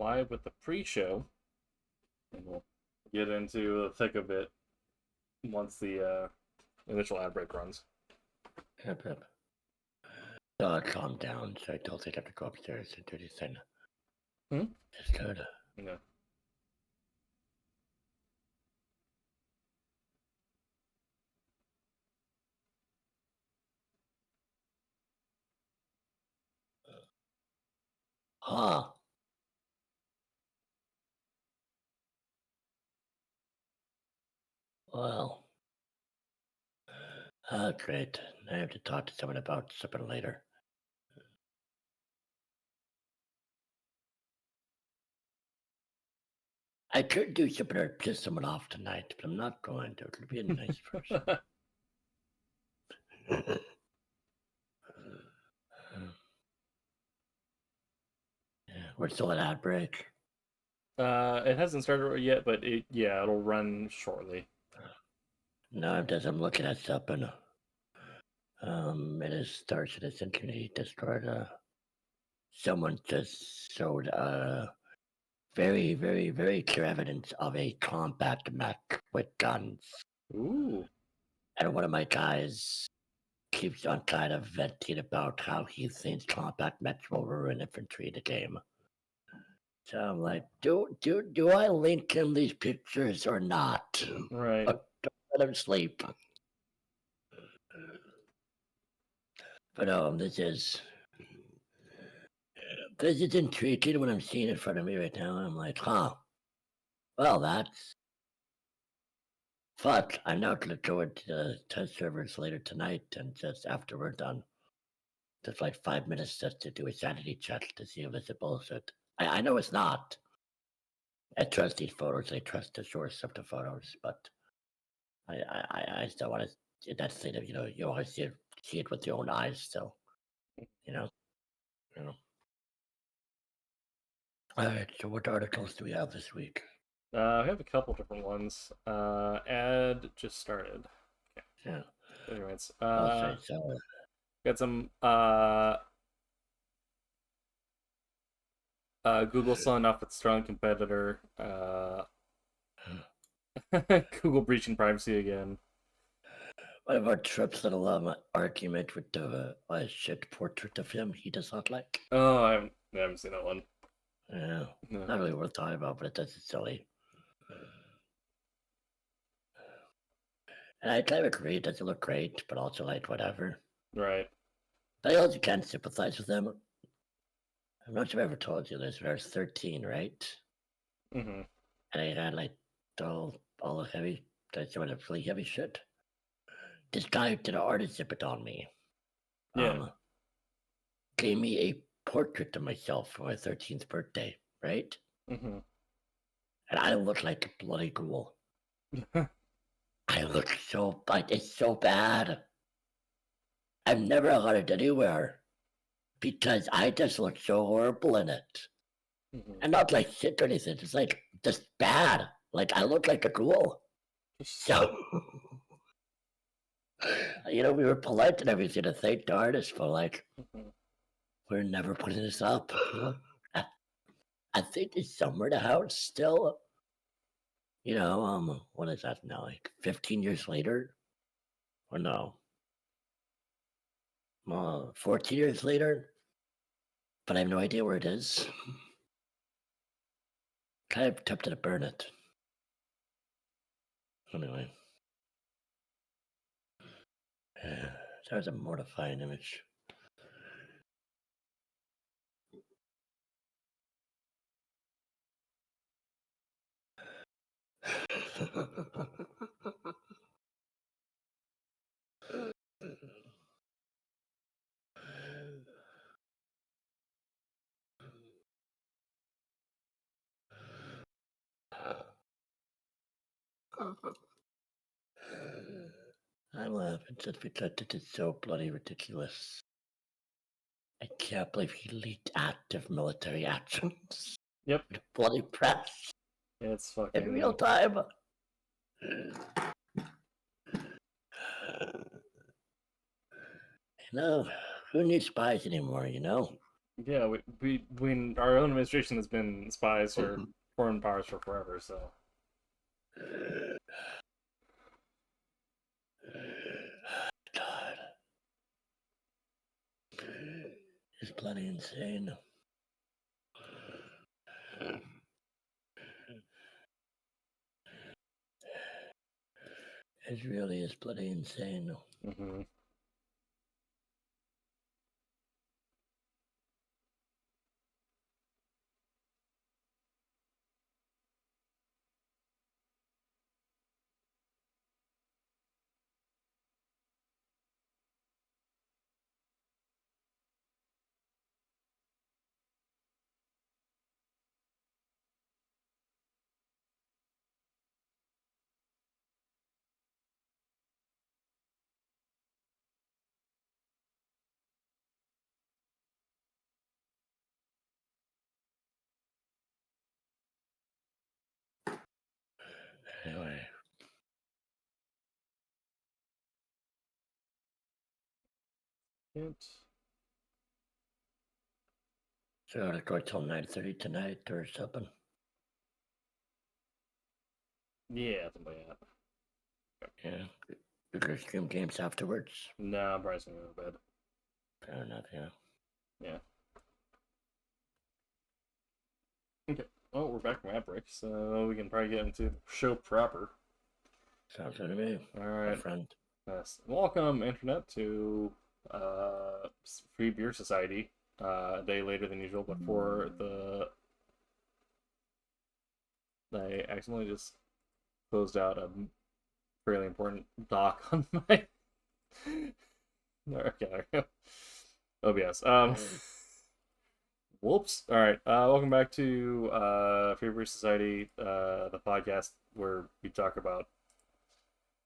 live with the pre-show, and we'll get into the thick of it once the initial ad break runs. Yep. Calm down, so I don't think I have to go upstairs and do this thing. Just good. Yeah. Huh. Well. Great. I have to talk to someone about something later. I could do something to piss someone off tonight, but I'm not going to. It'll be a nice person. Yeah, we're still at ad break. It hasn't started yet, but it'll run shortly. No, it does. I'm looking at something. It is starts at its internet destroyed. Someone just showed very, very, very clear evidence of a combat mech with guns. Ooh. And one of my guys keeps on kind of venting about how he thinks combat mechs will ruin infantry in the game. So I'm like, do I link in these pictures or not? Right. Don't let him sleep. But this is intriguing when I'm seeing it in front of me right now. I'm like, huh. Well, that's fuck. I'm now gonna go into the test servers later tonight and just after we're done. Just like 5 minutes just to do a sanity check to see if it's a bullshit. I know it's not. I trust these photos. I trust the source of the photos, but I still want to. That's the thing that you always see it with your own eyes. So, you know. All right. So, what articles do we have this week? We have a couple different ones. Ad just started. Okay. Yeah. Anyways, I'll say so. got some Google selling off its strong competitor. Google breaching privacy again. What about Tripp's little argument with the shit portrait of him he does not like? Oh, I haven't seen that one. Yeah, No. not really worth talking about, but it does silly. And I kind of agree, it doesn't look great, but also like whatever. Right. But I also can't sympathize with them. I'm not sure if I ever told you this. Verse 13, right? Mm-hmm. And I had like all the heavy, some of the really heavy shit. This guy did an artist exhibit on me. Yeah. Gave me a portrait of myself for my 13th birthday, right? Mm-hmm. And I look like a bloody ghoul. I look so like it's so bad. I've never got it anywhere because I just look so horrible in it. Mm-hmm. And not like shit or anything, just like just bad. Like I look like a ghoul. So we were polite and everything to thank the artist for like we're never putting this up. I think it's somewhere in the house still. What is that now? Like 15 years later? Or no? 14 years later? But I have no idea where it is. Kind of tempted to burn it. Anyway. That was a mortifying image. I'm laughing just because it is so bloody ridiculous. I can't believe he leaked active military actions. Yep. The bloody press. It's fucking In real time. Who needs spies anymore, Yeah, we our own administration has been spies for foreign powers for forever. So God, it's bloody insane. It really is bloody insane. hmm Anyway, it. so I gotta go till 9:30 tonight or something. Yeah, something like that. Yeah, we could stream games afterwards. No, I'm probably gonna go to bed. Fair enough. Yeah. Yeah. Okay. Oh, we're back from ad break, so we can probably get into the show proper. Sounds good to me. All My right. friend. Yes. Welcome, internet, to Free Beer Society. A day later than usual, but for I accidentally just closed out a fairly important doc on my. Okay, there we go. OBS. Whoops. All right. Welcome back to Free Beer Society, the podcast where we talk about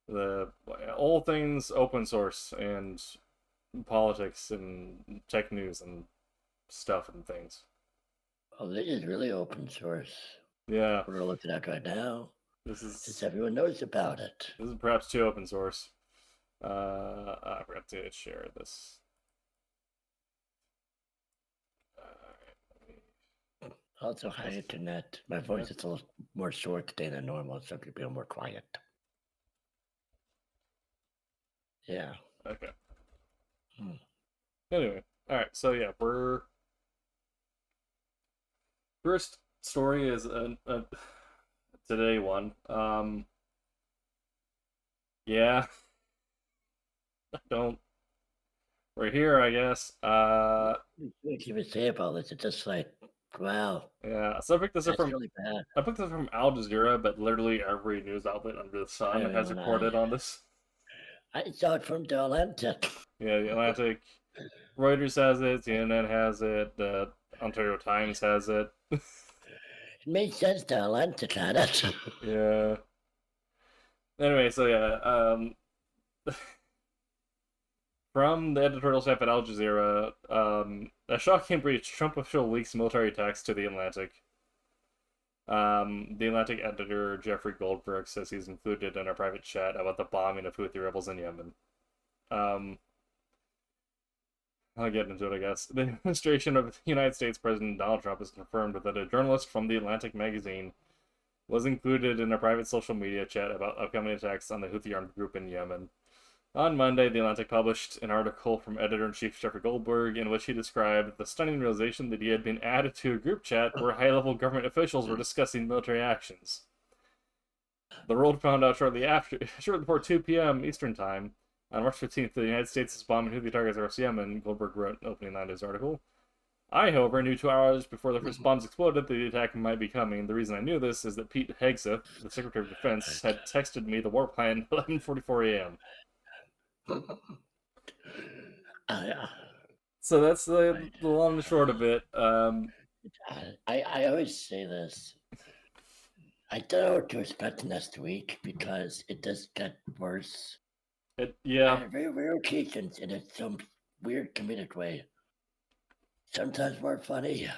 the all things open source and politics and tech news and stuff and things. Oh, this is really open source. Yeah, We're looking at right now. this Since is everyone knows about it. perhaps too open source. I forgot to share this. Also, hi internet. My voice is a little more short today than normal, so it could be a little more quiet. Yeah. Okay. Hmm. Anyway, all right. So yeah, we're first story is a today one. Yeah, I don't. We're here, I guess. What can you say about this? It's just like, wow, Yeah. So I picked this up that's from really bad. Al Jazeera, but literally every news outlet under the sun has reported on this. I saw it from the Atlantic. Yeah, the Atlantic, Reuters has it, CNN has it, the Ontario Times has it. It makes sense the Atlantic had it. Yeah. Anyway, so yeah, from the editorial staff at Al Jazeera, a shocking breach. Trump official leaks military attacks to the Atlantic. The Atlantic editor Jeffrey Goldberg says he's included in a private chat about the bombing of Houthi rebels in Yemen. I'll get into it, I guess. The administration of United States President Donald Trump has confirmed that a journalist from the Atlantic magazine was included in a private social media chat about upcoming attacks on the Houthi armed group in Yemen. On Monday, The Atlantic published an article from editor-in-chief Jeffrey Goldberg in which he described the stunning realization that he had been added to a group chat where high-level government officials were discussing military actions. The world found out shortly before 2 p.m. Eastern Time, on March 15th, the United States is bombing Houthi targets across Yemen, Goldberg wrote in opening line of his article. I, however, knew 2 hours before the first bombs exploded that the attack might be coming. The reason I knew this is that Pete Hegseth, the Secretary of Defense, had texted me the war plan at 11:44 a.m. So that's the long and short of it. I always say this. I don't know what to expect next week because it does get worse. Yeah. On very rare occasions, in some weird comedic way. Sometimes more funny.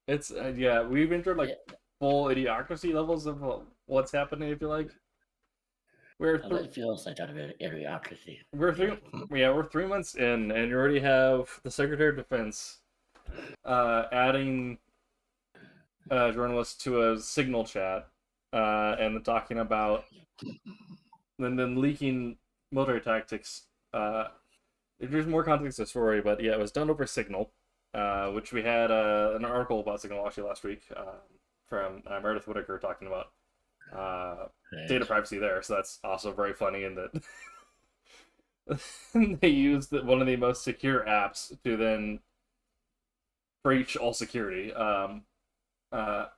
It's yeah. We've entered like full idiocracy levels of what's happening. If you like. It feels like out of idiocracy. We're 3 months in, and you already have the Secretary of Defense adding journalists to a Signal chat, and talking about, and then leaking military tactics. There's more context to the story, but yeah, it was done over Signal, which we had an article about Signal actually last week, from Meredith Whitaker talking about data Right. privacy there. So that's also very funny in that they used one of the most secure apps to then breach all security. But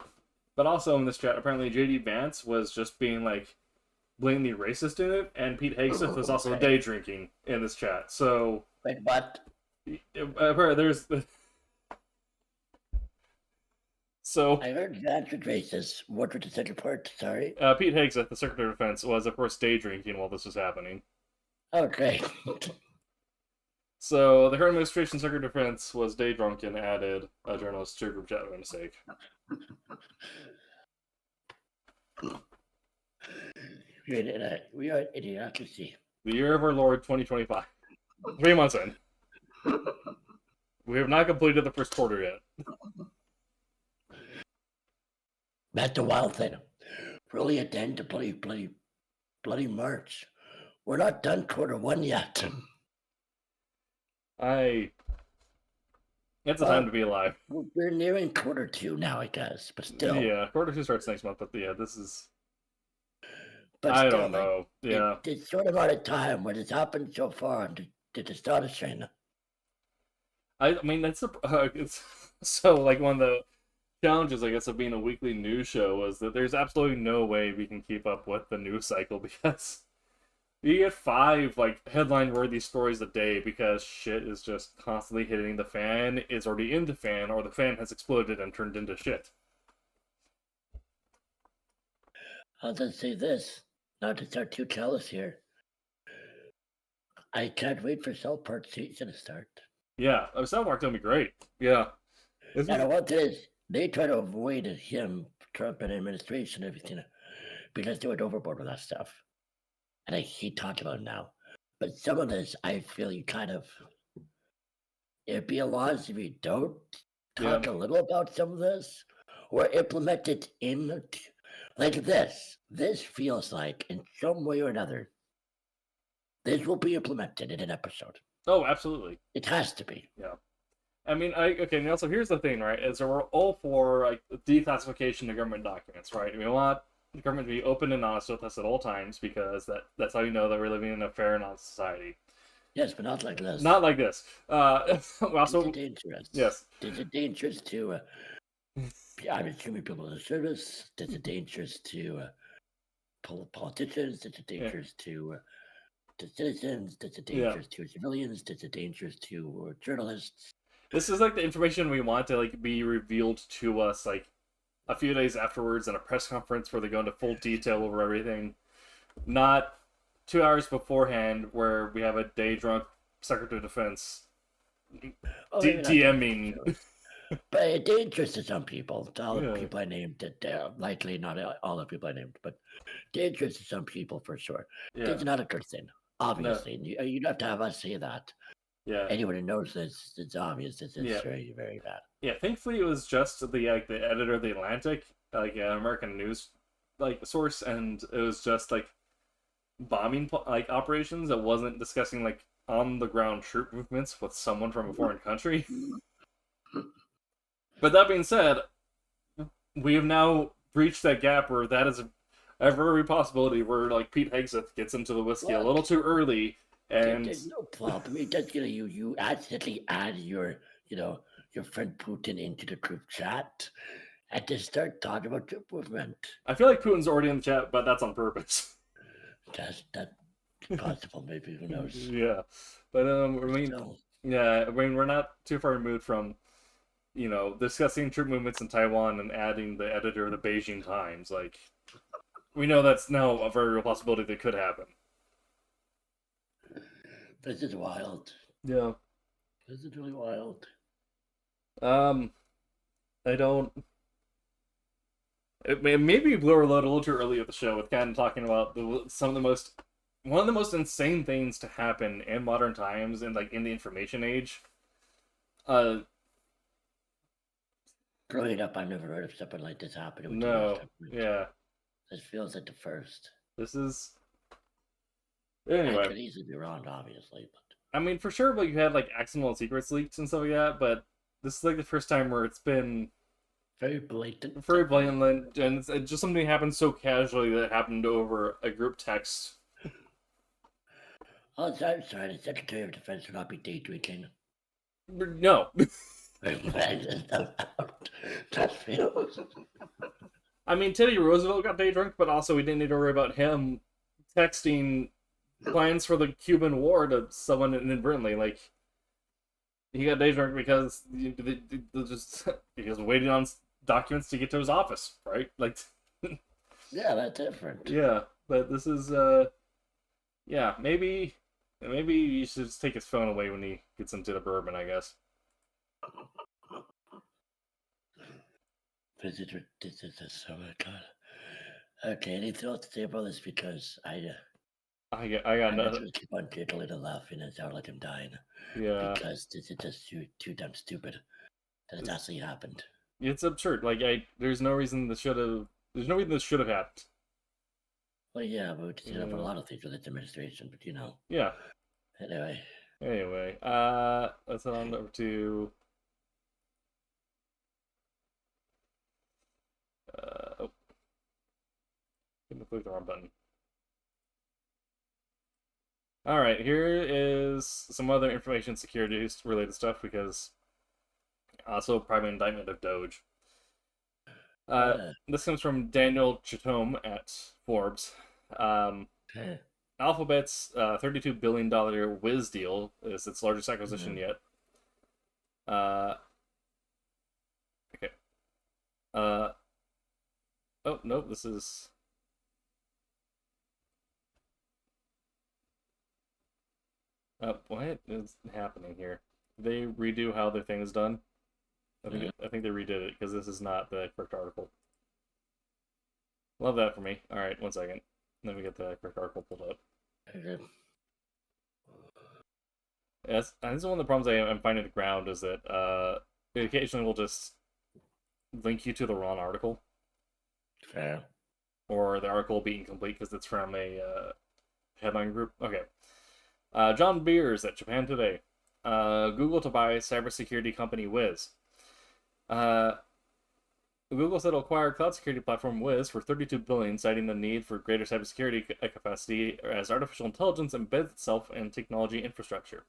also in this chat, apparently JD Vance was just being like blatantly racist in it, and Pete Hegseth was also Okay. day drinking in this chat. So Wait, what? there's so I heard that was racist. What was the second part? Sorry. Pete Hegseth, the Secretary of Defense, was of course day drinking while this was happening. Okay. So the current administration Secretary of Defense was day drunk and added a journalist to a group chat by mistake. We are an idiocracy. The year of our Lord 2025. 3 months in. We have not completed the first quarter yet. That's the wild thing. We're only at the end of bloody March. We're not done quarter one yet. It's a time to be alive. We're nearing quarter two now, I guess, but still. Yeah, quarter two starts next month, but yeah, this is. But I still, don't know. Yeah. It's short amount of time what has happened so far to start of China. I mean, it's so like one of the challenges, I guess, of being a weekly news show was that there's absolutely no way we can keep up with the news cycle because you get 5 like headline worthy stories a day because shit is just constantly hitting the fan, is already in the fan, or the fan has exploded and turned into shit. I'll just say this, not to start too jealous here. I can't wait for South Park season to start. Yeah, South Park's gonna be great. Yeah. And what it is, they try to avoid him, Trump and administration, everything, because they went overboard with that stuff. And I hate talking about it now. But some of this, I feel you kind of, it'd be a loss if you don't talk a little about some of this or implement it in like this. This feels like, in some way or another, this will be implemented in an episode. Oh, absolutely. It has to be. Yeah. I mean, okay, now, so here's the thing, right? Is that we're all for like declassification of government documents, right? We want the government to be open and honest with us at all times because that's how you know that we're living in a fair and honest society. Yes, but not like this. Not like this. Also, it's dangerous. Yes. It's dangerous to. I'm assuming people in the service. It's dangerous to politicians. It's dangerous to citizens. It's dangerous to civilians. It's dangerous to journalists. This is like the information we want to like be revealed to us like a few days afterwards in a press conference where they go into full detail over everything, not 2 hours beforehand where we have a day drunk Secretary of Defense DMing. But dangerous to some people. To all the people I named, likely not all the people I named, but dangerous to some people for sure. Yeah. It's not a good thing, obviously. No. You don't have to have us say that. Yeah. Anyone who knows this, it's obvious. It's very, very bad. Yeah. Thankfully, it was just the editor of the Atlantic, like an American news like source, and it was just like bombing like operations. It wasn't discussing like on the ground troop movements with someone from a foreign country. But that being said, we have now reached that gap where that is a very possibility where like Pete Hegseth gets into the whiskey a little too early, and there's no problem. You're just gonna you accidentally add your your friend Putin into the group chat and just start talking about troop movement. I feel like Putin's already in the chat, but that's on purpose. That's possible, maybe, who knows? Yeah, but I mean, yeah, I mean, we're not too far removed from discussing troop movements in Taiwan and adding the editor of the Beijing Times. Like, we know that's now a very real possibility that could happen. This is wild. Yeah. This is really wild. I don't. Maybe we blew our load a little too early at the show with kind of talking about one of the most insane things to happen in modern times and like in the information age. Growing up, I've never heard of something like this happening with the U.S. No, government. yeah, This feels like the first. this is I anyway. could easily be wrong, obviously, but I mean, for sure, like you had like accidental secrets leaks and stuff like that, but this is like the first time where it's been very blatant. very blatant, and it's just something that happened so casually that it happened over a group text. Oh, I'm sorry, the Secretary of Defense will not be day drinking. No. That feels. I mean, Teddy Roosevelt got day drunk, but also we didn't need to worry about him texting plans for the Cuban War to someone inadvertently. Like, he got day drunk because he was waiting on documents to get to his office, right? Like, Yeah, that's different. yeah, but this is, yeah, maybe you should just take his phone away when he gets into the bourbon, I guess. This is oh my god. Okay, anything else to say about this? Because I got nothing. just keep on giggling and laughing and sound like I'm dying. Yeah, Because this is just too damn stupid that it's actually happened. it's absurd. Like, there's no reason this should have. There's no reason this should have happened. Well, yeah, but we just a lot of things with this administration, but Yeah. Anyway. Anyway, let's head on over to. Oh, didn't click the wrong button. All right, here is some other information security related stuff because also private indictment of Doge. This comes from Daniel Chitome at Forbes. Alphabet's $32 billion Wiz deal is its largest acquisition yet. Okay. Oh, no, this is... what is happening here? Did they redo how their thing is done? I think they redid it because this is not the correct article. Love that for me. All right, one second. Let me get the correct article pulled up. Okay. Yes, and this is one of the problems I'm finding at the ground is that it occasionally will just link you to the wrong article. Fair. Or the article will be incomplete because it's from a headline group. Okay. John Beers at Japan Today. Google to buy cybersecurity company Wiz. Google said it'll acquire cloud security platform Wiz for $32 billion, citing the need for greater cybersecurity capacity as artificial intelligence embeds itself in technology infrastructure.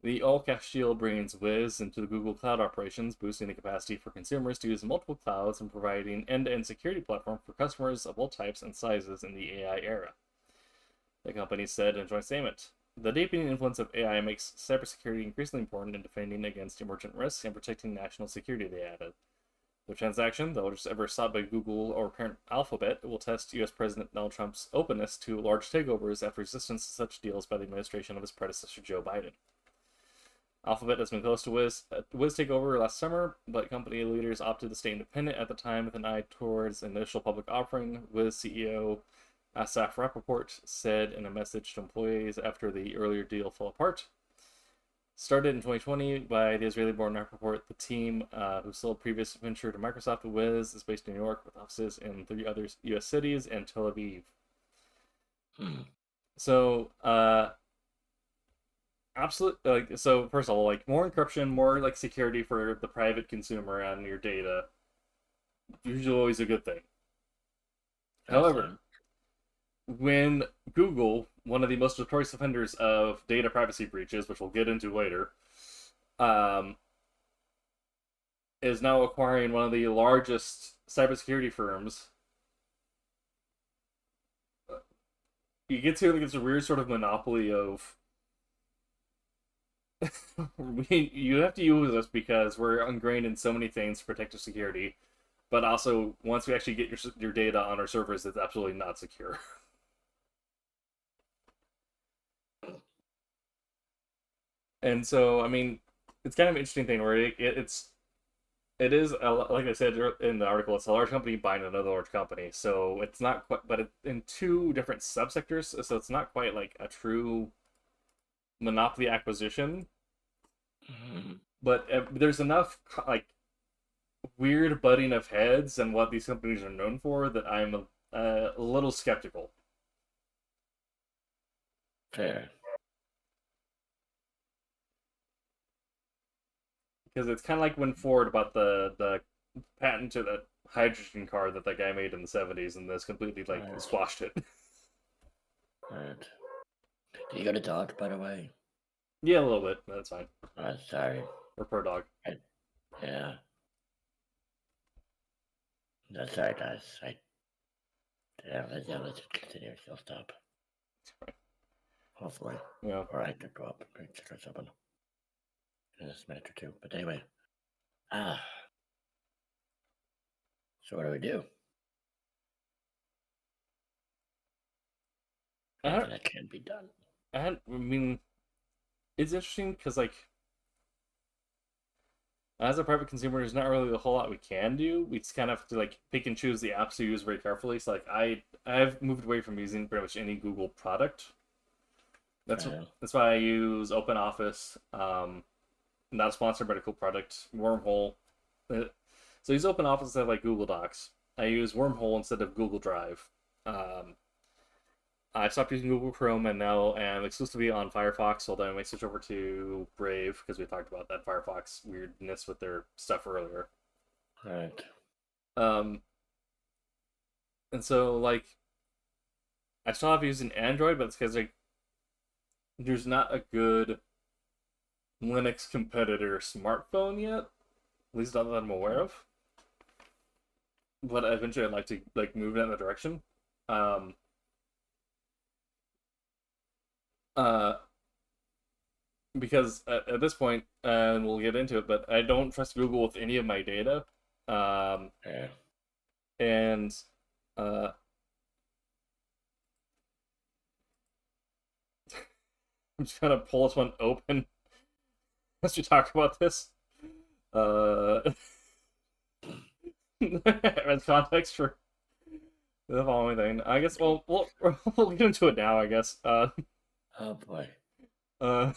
The all-cash deal brings Wiz into the Google Cloud operations, boosting the capacity for consumers to use multiple clouds and providing end-to-end security platform for customers of all types and sizes in the AI era. The company said in a joint statement, "The deepening influence of AI makes cybersecurity increasingly important in defending against emergent risks and protecting national security," they added. The transaction, the largest ever sought by Google or parent Alphabet, will test U.S. President Donald Trump's openness to large takeovers after resistance to such deals by the administration of his predecessor Joe Biden. Alphabet has been close to Wiz takeover last summer, but company leaders opted to stay independent at the time with an eye towards initial public offering. Wiz CEO Asaf Rappaport said in a message to employees after the earlier deal fell apart. Started in 2020 by the Israeli-born Rappaport, the team who sold previous venture to Microsoft, Wiz, is based in New York with offices in 3 other U.S. cities and Tel Aviv. So, absolutely. So, first of all, more encryption, more security for the private consumer on your data. Usually, always a good thing. However, when Google, one of the most notorious offenders of data privacy breaches, which we'll get into later, is now acquiring one of the largest cybersecurity firms, you get to this weird sort of monopoly of you have to use us because we're ingrained in so many things to protect our security, but also once we actually get your data on our servers, it's absolutely not secure. And so, I mean, it's kind of an interesting thing where it is, like I said in the article, it's a large company buying another large company. So it's not quite, but in 2 different subsectors. So it's not quite like a true monopoly acquisition. But there's enough weird butting of heads and what these companies are known for that I'm a little skeptical. Fair. Because it's kind of like when Ford bought the patent to the hydrogen car that guy made in the 70s and this completely like Right. squashed it. Right. Do you got a dog, by the way? Yeah, a little bit. That's fine. Sorry. Or per dog. Yeah. That's all right, guys. Let's continue. She'll stop. Hopefully. Yeah. Or I could go up and check her something in this minute or two. But anyway. So what do we do? Nothing that can be done. I mean, it's interesting because like as a private consumer, there's not really a whole lot we can do. We just kind of have to like pick and choose the apps we use very carefully. So like I've moved away from using pretty much any Google product. That's why I use OpenOffice. Not sponsored by the cool product. Wormhole. So I use OpenOffice instead of like Google Docs. I use Wormhole instead of Google Drive. I stopped using Google Chrome and now am exclusively on Firefox, although I may switch over to Brave because we talked about that Firefox weirdness with their stuff earlier. Right. And so like I still have using Android, but it's because like there's not a good Linux competitor smartphone yet, at least not that I'm aware of. But eventually I'd like to like move in that direction. Because at this point, and we'll get into it, but I don't trust Google with any of my data. Yeah. And I'm just gonna pull this one open as we talk about this. As context for the following thing, I guess. Well, we'll get into it now. I guess. Oh boy. Uh.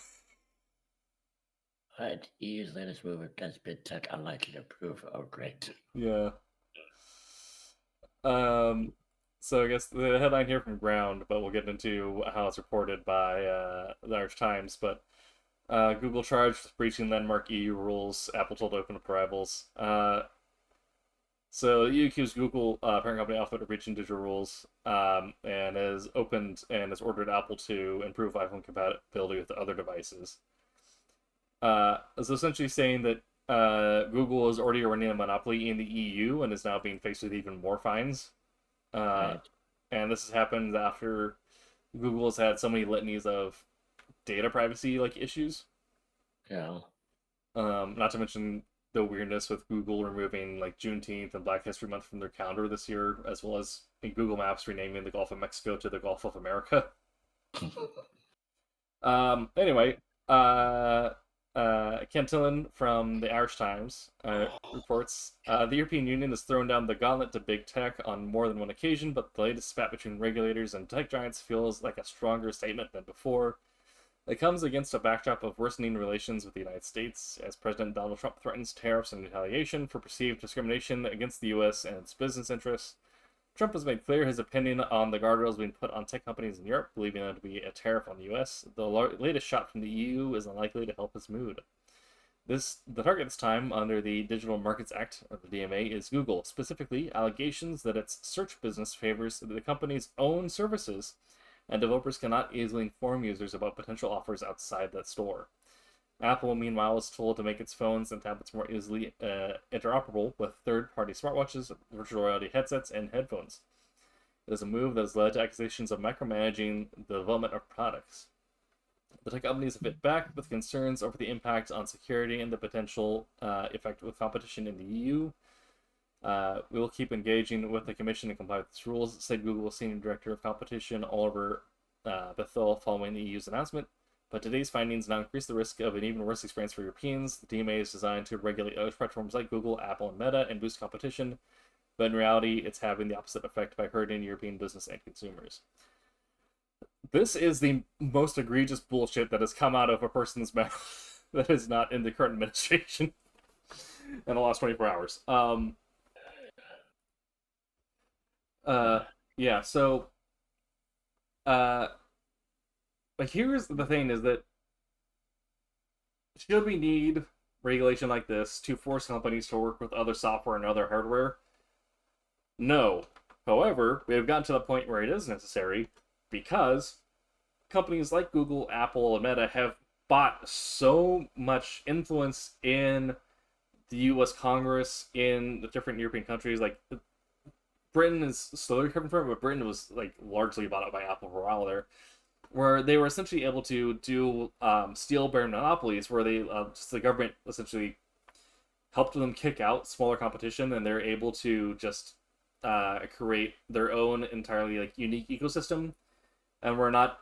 EU's latest move against big tech unlikely to prove great. Yeah. So I guess the headline here from Ground, but we'll get into how it's reported by the Irish Times. But Google charged with breaching landmark EU rules. Apple told to open up rivals. So the EU accused Google, parent company Alphabet, of breaching digital rules, and has opened and has ordered Apple to improve iPhone compatibility with other devices. So essentially saying that Google is already running a monopoly in the EU and is now being faced with even more fines. Right. And this has happened after Google has had so many litanies of data privacy like issues. Yeah. Not to mention the weirdness with Google removing like Juneteenth and Black History Month from their calendar this year, as well as in Google Maps renaming the Gulf of Mexico to the Gulf of America. Anyway, Cantillon from the Irish Times reports the European Union has thrown down the gauntlet to big tech on more than one occasion, but the latest spat between regulators and tech giants feels like a stronger statement than before. It comes against a backdrop of worsening relations with the United States, as President Donald Trump threatens tariffs and retaliation for perceived discrimination against the U.S. and its business interests. Trump has made clear his opinion on the guardrails being put on tech companies in Europe, believing them to be a tariff on the U.S. The latest shot from the EU is unlikely to help his mood. The target this time, under the Digital Markets Act, or the DMA, is Google, specifically allegations that its search business favors the company's own services, and developers cannot easily inform users about potential offers outside that store. Apple, meanwhile, is told to make its phones and tablets more easily interoperable with third-party smartwatches, virtual reality headsets, and headphones. It is a move that has led to accusations of micromanaging the development of products. The tech companies have hit back with concerns over the impact on security and the potential effect with competition in the EU. We will keep engaging with the Commission and comply with its rules, said Google's Senior Director of Competition, Oliver Bethel, following the EU's announcement. But today's findings now increase the risk of an even worse experience for Europeans. The DMA is designed to regulate other platforms like Google, Apple, and Meta and boost competition, but in reality, it's having the opposite effect by hurting European business and consumers. This is the most egregious bullshit that has come out of a person's mouth that is not in the current administration. in the last 24 hours. Uh, yeah. So, uh, like here's the thing: is that should we need regulation like this to force companies to work with other software and other hardware? No. However, we have gotten to the point where it is necessary because companies like Google, Apple, and Meta have bought so much influence in the U.S. Congress, in the different European countries. Like Britain is slowly recovering from it, but Britain was like largely bought out by Apple for a while there, where they were essentially able to do steal bear monopolies, where they just the government essentially helped them kick out smaller competition, and they're able to just create their own entirely like unique ecosystem, and we're not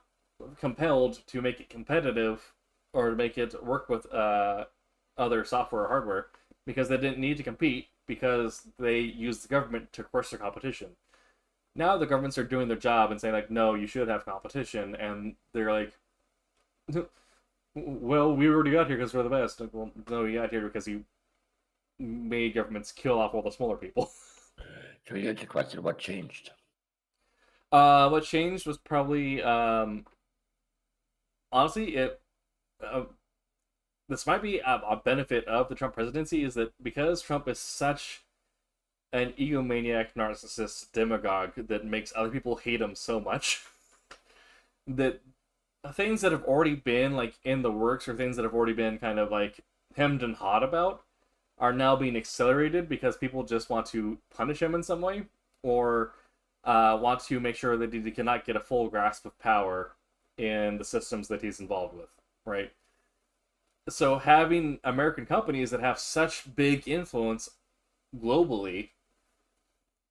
compelled to make it competitive or to make it work with other software or hardware because they didn't need to compete because they used the government to crush their competition. Now the governments are doing their job and saying like, no, you should have competition, and they're like, well, we already got here because we're the best. Like, well, no, you got here because you made governments kill off all the smaller people. So here's the question: what changed? What changed was probably honestly it. Uh, this might be a benefit of the Trump presidency is that because Trump is such an egomaniac, narcissist, demagogue that makes other people hate him so much that things that have already been like in the works or things that have already been kind of like hemmed and hawed about are now being accelerated because people just want to punish him in some way or want to make sure that he cannot get a full grasp of power in the systems that he's involved with, right? So having American companies that have such big influence globally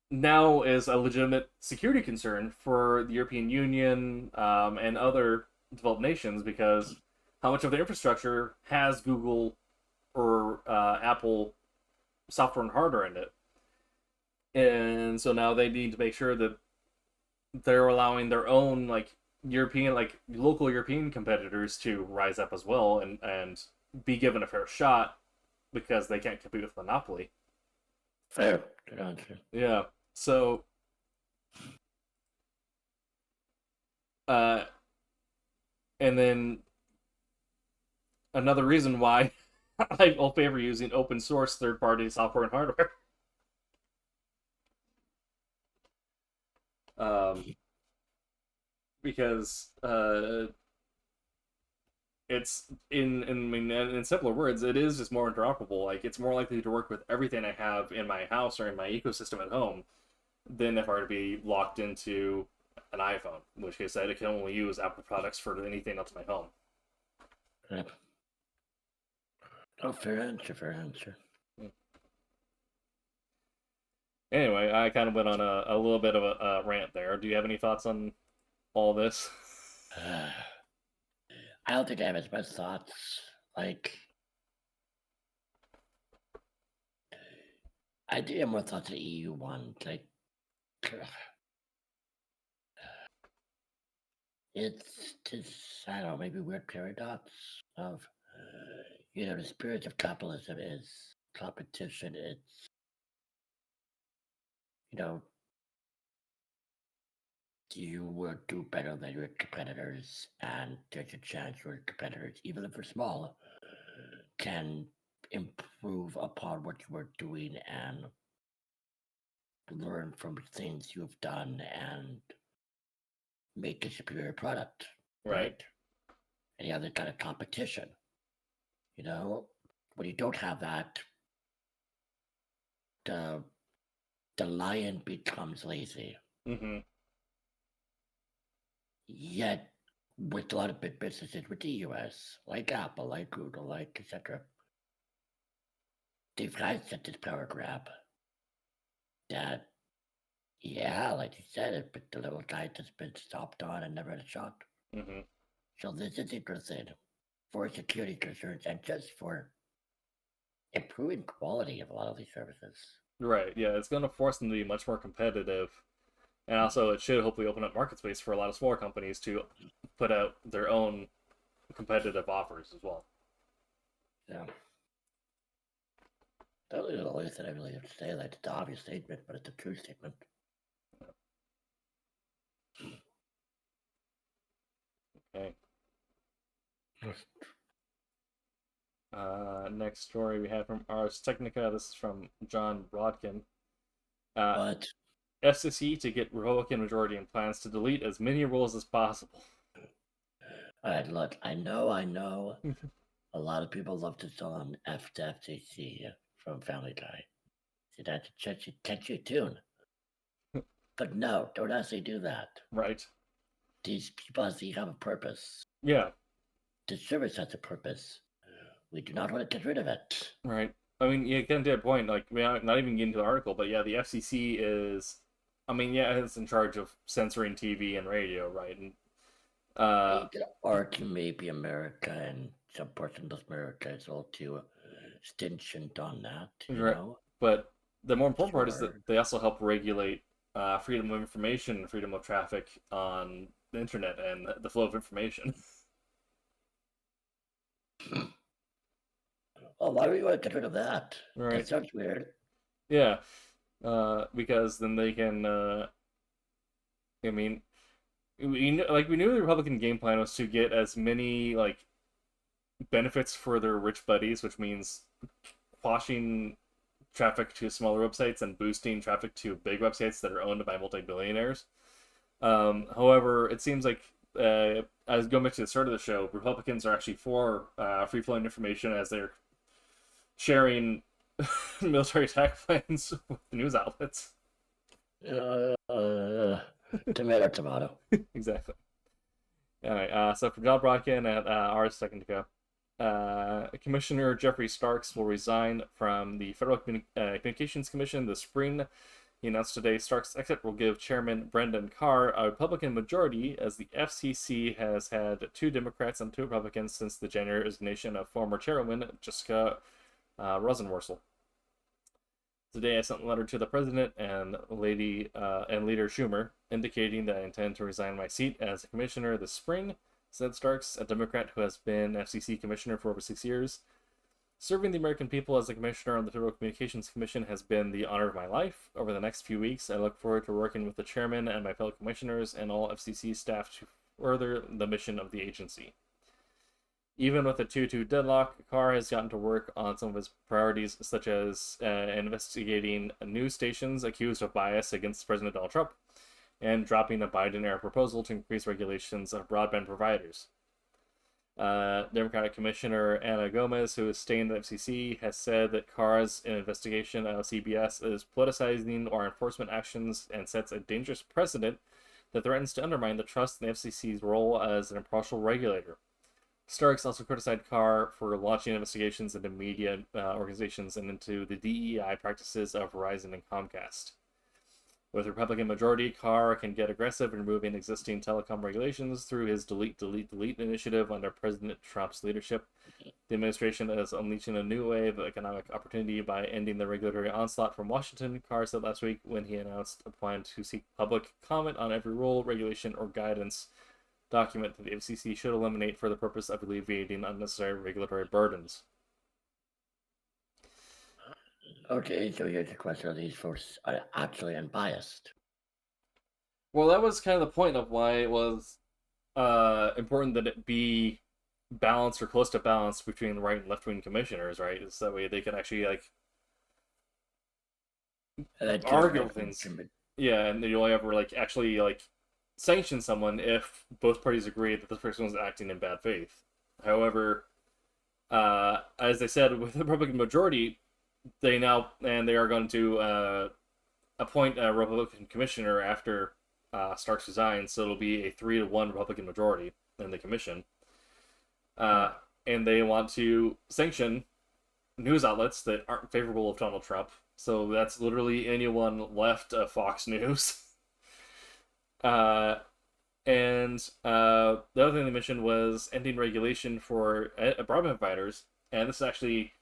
now is a legitimate security concern for the European Union and other developed nations because how much of their infrastructure has Google or Apple software and hardware in it. And so now they need to make sure that they're allowing their own like European, like local European competitors to rise up as well and be given a fair shot because they can't compete with Monopoly. Fair. Good answer. Yeah. So uh and then another reason why I'll favor using open source third party software and hardware. Um because it's in simpler words, it is just more interoperable. Like it's more likely to work with everything I have in my house or in my ecosystem at home than if I were to be locked into an iPhone, in which case I can only use Apple products for anything else in my home. Yep. Oh, fair answer. Fair answer. Anyway, I kind of went on a little bit of a rant there. Do you have any thoughts on all this? I don't think I have as much thoughts. Like, I do have more thoughts on the EU one. Like, it's just, I don't know, maybe weird paradox of, the spirit of capitalism is competition. It's, you know, you will do better than your competitors, and there's a chance your competitors, even if they're small, can improve upon what you were doing and learn from things you've done and make a superior product, right? Any other kind of competition. When you don't have that, the the lion becomes lazy. Mm-hmm. Yet, with a lot of big businesses with the US, like Apple, like Google, like etc., they've had such this power grab that, yeah, like you said, it, but the little guy that's been stopped on and never had a shot. Mm-hmm. So this is interesting for security concerns and just for improving quality of a lot of these services. Right. Yeah, it's going to force them to be much more competitive, and also it should hopefully open up market space for a lot of smaller companies to put out their own competitive offers as well. Yeah. That was the only thing I really have to say. Like, it's an obvious statement, but it's a true statement. Okay. Next story we have from Ars Technica. This is from John Brodkin. But FCC to get Republican majority and plans to delete as many rules as possible. all right, look, I know. A lot of people love to song F to FCC from Family Guy. See, that's a catchy tune. But no, don't actually do that. Right. These people actually have a purpose. Yeah. The service has a purpose. We do not want to get rid of it. Right. I mean, yeah, getting to a point, like, we're not even getting to the article, but yeah, the FCC is, I mean, yeah, it's in charge of censoring TV and radio, right? And, You could argue maybe America and some portions of America is all too stringent on that, you right. know? But the more important part is Sure. that they also help regulate freedom of information and freedom of traffic on the internet and the flow of information. Oh, why do you want to get rid of that? Right. That sounds weird. Yeah. Because then they can, I mean, we knew the Republican game plan was to get as many like benefits for their rich buddies, which means quashing traffic to smaller websites and boosting traffic to big websites that are owned by multi-billionaires. However, it seems like as going back to the start of the show, Republicans are actually for free-flowing information as they're sharing military attack plans with news outlets. Tomato, tomato. Exactly. All right. So for John Brodkin at Ars Technica, Commissioner Jeffrey Starks will resign from the Federal Communications Commission this spring. He announced today Starks' exit will give Chairman Brendan Carr a Republican majority, as the FCC has had 2 Democrats and 2 Republicans since the January resignation of former chairwoman Jessica Rosenworcel. Today, I sent a letter to the president and Leader Schumer, indicating that I intend to resign my seat as a commissioner this spring, said Starks, a Democrat who has been FCC commissioner for over 6 years. Serving the American people as a commissioner on the Federal Communications Commission has been the honor of my life. Over the next few weeks, I look forward to working with the chairman and my fellow commissioners and all FCC staff to further the mission of the agency. Even with a 2-2 deadlock, Carr has gotten to work on some of his priorities, such as investigating news stations accused of bias against President Donald Trump, and dropping a Biden-era proposal to increase regulations of broadband providers. Democratic Commissioner Anna Gomez, who is staying at the FCC, has said that Carr's investigation of CBS is politicizing our enforcement actions and sets a dangerous precedent that threatens to undermine the trust in the FCC's role as an impartial regulator. Starks also criticized Carr for launching investigations into media organizations and into the DEI practices of Verizon and Comcast. With a Republican majority, Carr can get aggressive in removing existing telecom regulations through his delete initiative under President Trump's leadership. The administration is unleashing a new wave of economic opportunity by ending the regulatory onslaught from Washington, Carr said last week when he announced a plan to seek public comment on every rule, regulation, or guidance document that the FCC should eliminate for the purpose of alleviating unnecessary regulatory burdens. Okay, so here's the question: are these folks actually unbiased? Well, that was kind of the point of why it was important that it be balanced or close to balance between right and left-wing commissioners, right? Is that way they can actually like argue things. Yeah, and you'll ever like actually like sanction someone if both parties agree that this person was acting in bad faith. However, as they said, with the Republican majority, they are going to appoint a Republican commissioner after Starks resigns, so it'll be a 3-1 Republican majority in the commission. And they want to sanction news outlets that aren't favorable of Donald Trump. So that's literally anyone left of Fox News. And the other thing they mentioned was ending regulation for broadband providers, and this is actually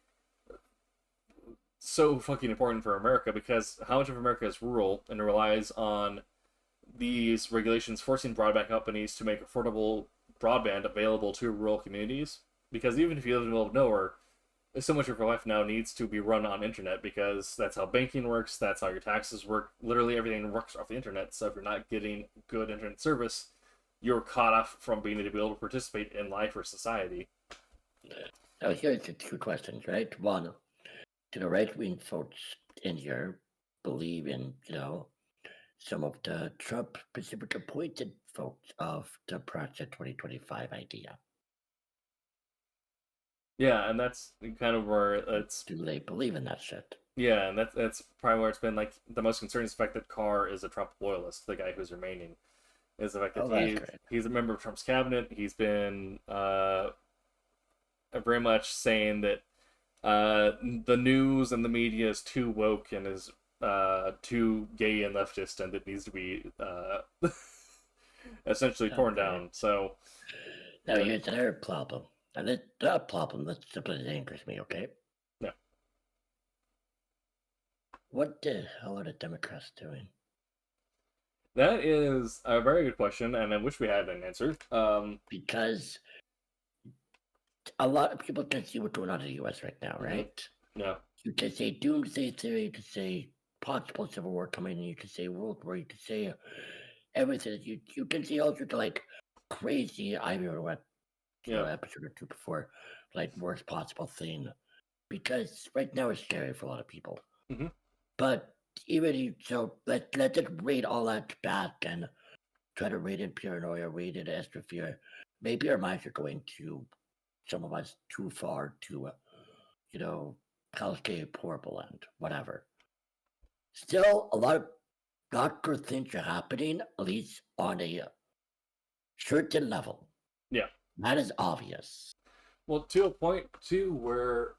so fucking important for America because how much of America is rural and relies on these regulations forcing broadband companies to make affordable broadband available to rural communities. Because even if you live in the middle of nowhere, so much of your life now needs to be run on internet because that's how banking works, that's how your taxes work. Literally everything works off the internet. So if you're not getting good internet service, you're cut off from being able to participate in life or society. Now, here's the two questions, right? One, do the right wing folks in here believe in, some of the Trump specific appointed folks of the Project 2025 idea? Yeah, and that's kind of where it's Do they believe in that shit? yeah, and that's probably where it's been like the most concerning is the fact that Carr is a Trump loyalist, the guy who's remaining. Is the fact that Oh, that's great. he's a member of Trump's cabinet. He's been very much saying that the news and the media is too woke and is too gay and leftist, and it needs to be essentially torn Okay. down. So Now, here's another problem. And that problem that simply angers me, okay? yeah, What the hell are the Democrats doing? that is a very good question, and I wish we had an answer. Because a lot of people can see what's going on in the US right now, right? Yeah, You can say doomsday theory, you can say possible civil war coming, you can say world war, you can say everything. You can see all sorts of like crazy. I remember what yeah, episode or two before, like worst possible thing, because right now it's scary for a lot of people. hmm But so let's just rate all that back and try to rate in paranoia, rate in extra fear. Maybe our minds are going to some of us too far to, hellscape, horrible end, whatever. Still, a lot of not good things are happening, at least on a certain level. yeah. That is obvious. Well, to a point too, where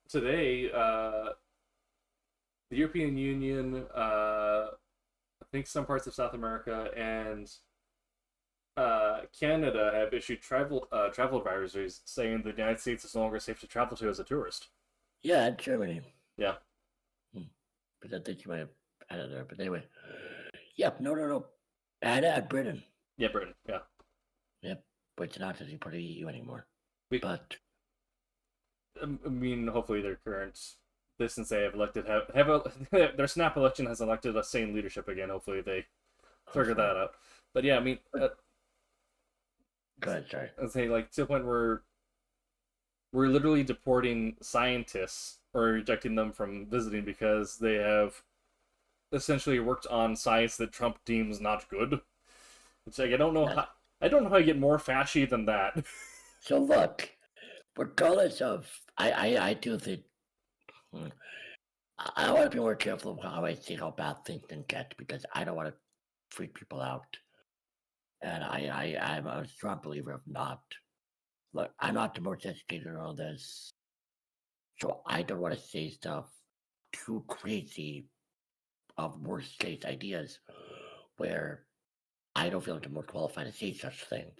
today the European Union, I think some parts of South America and Canada have issued travel advisories saying the United States is no longer safe to travel to as a tourist. Yeah, Germany. Yeah, But I think you might have added there. But anyway, yep, no. Add Britain. yeah, Britain. Yeah, Yep, but it's not as part of the EU anymore. we, But I mean, hopefully their current since they have elected have their snap election has elected a sane leadership again. Hopefully they figure that out. But yeah, I mean, go ahead, sorry. I say like to the point where we're literally deporting scientists or rejecting them from visiting because they have essentially worked on science that Trump deems not good. It's like I don't know how you get more fashy than that. So look, regardless of, I do think hmm, I want to be more careful of how I see how bad things can get because I don't want to freak people out. And I'm a strong believer of not. Look, I'm not the most educated on this, so I don't want to say stuff too crazy of worst case ideas where I don't feel like I'm more qualified to say such things.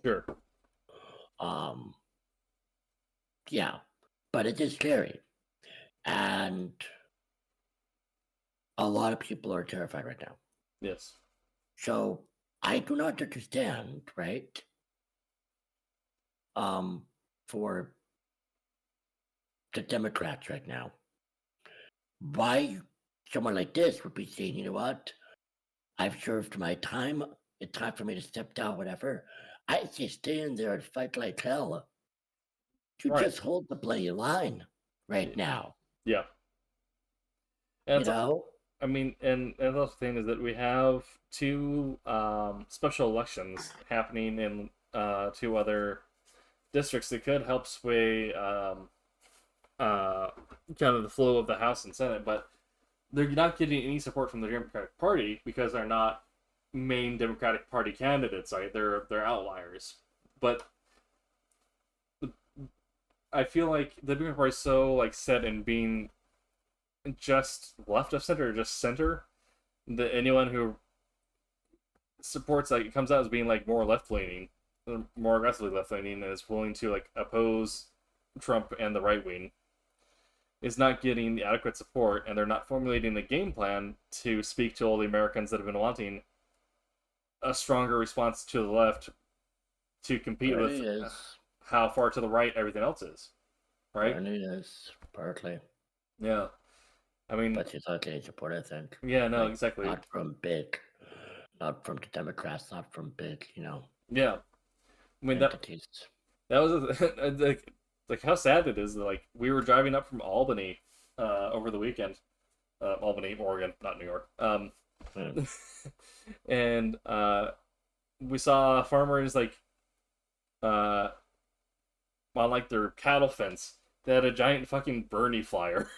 Sure. Um, yeah, but it is scary, and a lot of people are terrified right now. Yes. So I do not understand, right? For the Democrats right now, why someone like this would be saying, you know what, I've served my time. It's time for me to step down, whatever. I say stay in there and fight like hell. To Right. just hold the bloody line right now. Yeah. And You know? I mean, and the other thing is that we have two special elections happening in two other districts that could help sway kind of the flow of the House and Senate, but they're not getting any support from the Democratic Party because they're not main Democratic Party candidates. Right? They're outliers, but I feel like the Democratic Party is so like set in being just left of center or just center that anyone who supports like it comes out as being like more left leaning, more aggressively left leaning, and is willing to like oppose Trump and the right wing is not getting the adequate support, and they're not formulating a game plan to speak to all the Americans that have been wanting a stronger response to the left to compete There with he is. how far to the right everything else is. right? Bernie is partly, Yeah. I mean, but he's okay support, I think. yeah, no, Like, exactly. not from the Democrats, not from big, Yeah. I mean entities. that was like how sad it is that, like, we were driving up from Albany over the weekend. Albany, Oregon, not New York. Yeah. And we saw farmers like uh on like their cattle fence. They had a giant fucking Bernie flyer.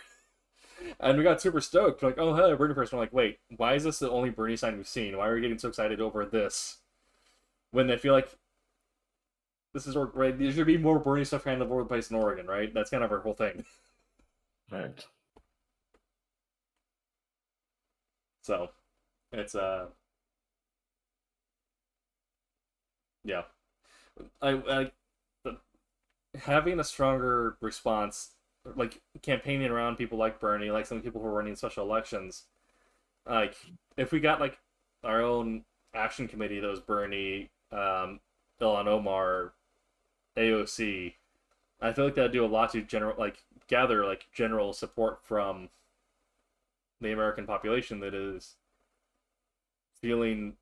And we got super stoked. We're like, oh, hey, Bernie person. We're like, wait, why is this the only Bernie sign we've seen? Why are we getting so excited over this? When they feel like this is right, there should be more Bernie stuff kind of over the place in Oregon, right? That's kind of our whole thing. Right. So it's yeah. I having a stronger response, like campaigning around people like Bernie, like some people who are running special elections, like if we got like our own action committee that was Bernie, Ilhan Omar, AOC, I feel like that'd do a lot to gather like general support from the American population that is feeling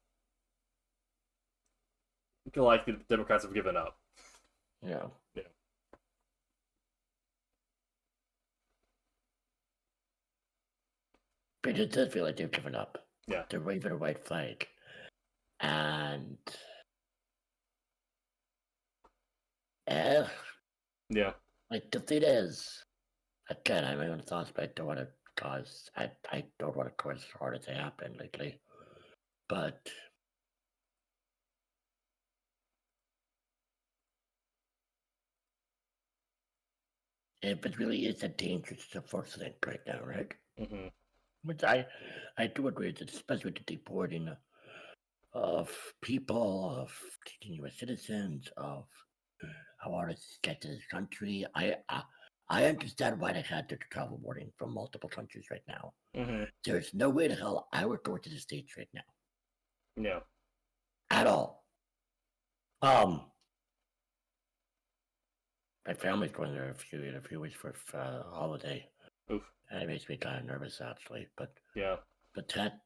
like the Democrats have given up. Yeah. Yeah. But it does feel like they've given up. Yeah. They're waving a white flag. And Yeah. like the thing is, again, I have my own thoughts, but I don't want to I don't want to cause heart attack happen lately. But if it really is a dangerous force thing right now, right? Mm-hmm. Which I do agree with, especially with the deporting of people, of U.S. citizens, of how artists get to this country. I understand why they had the travel warning from multiple countries right now. Mm-hmm. There's no way the hell I would go to the States right now. Yeah. At all. My family's going there in a few weeks for a holiday. Oof. And it makes me kind of nervous actually. But Yeah. that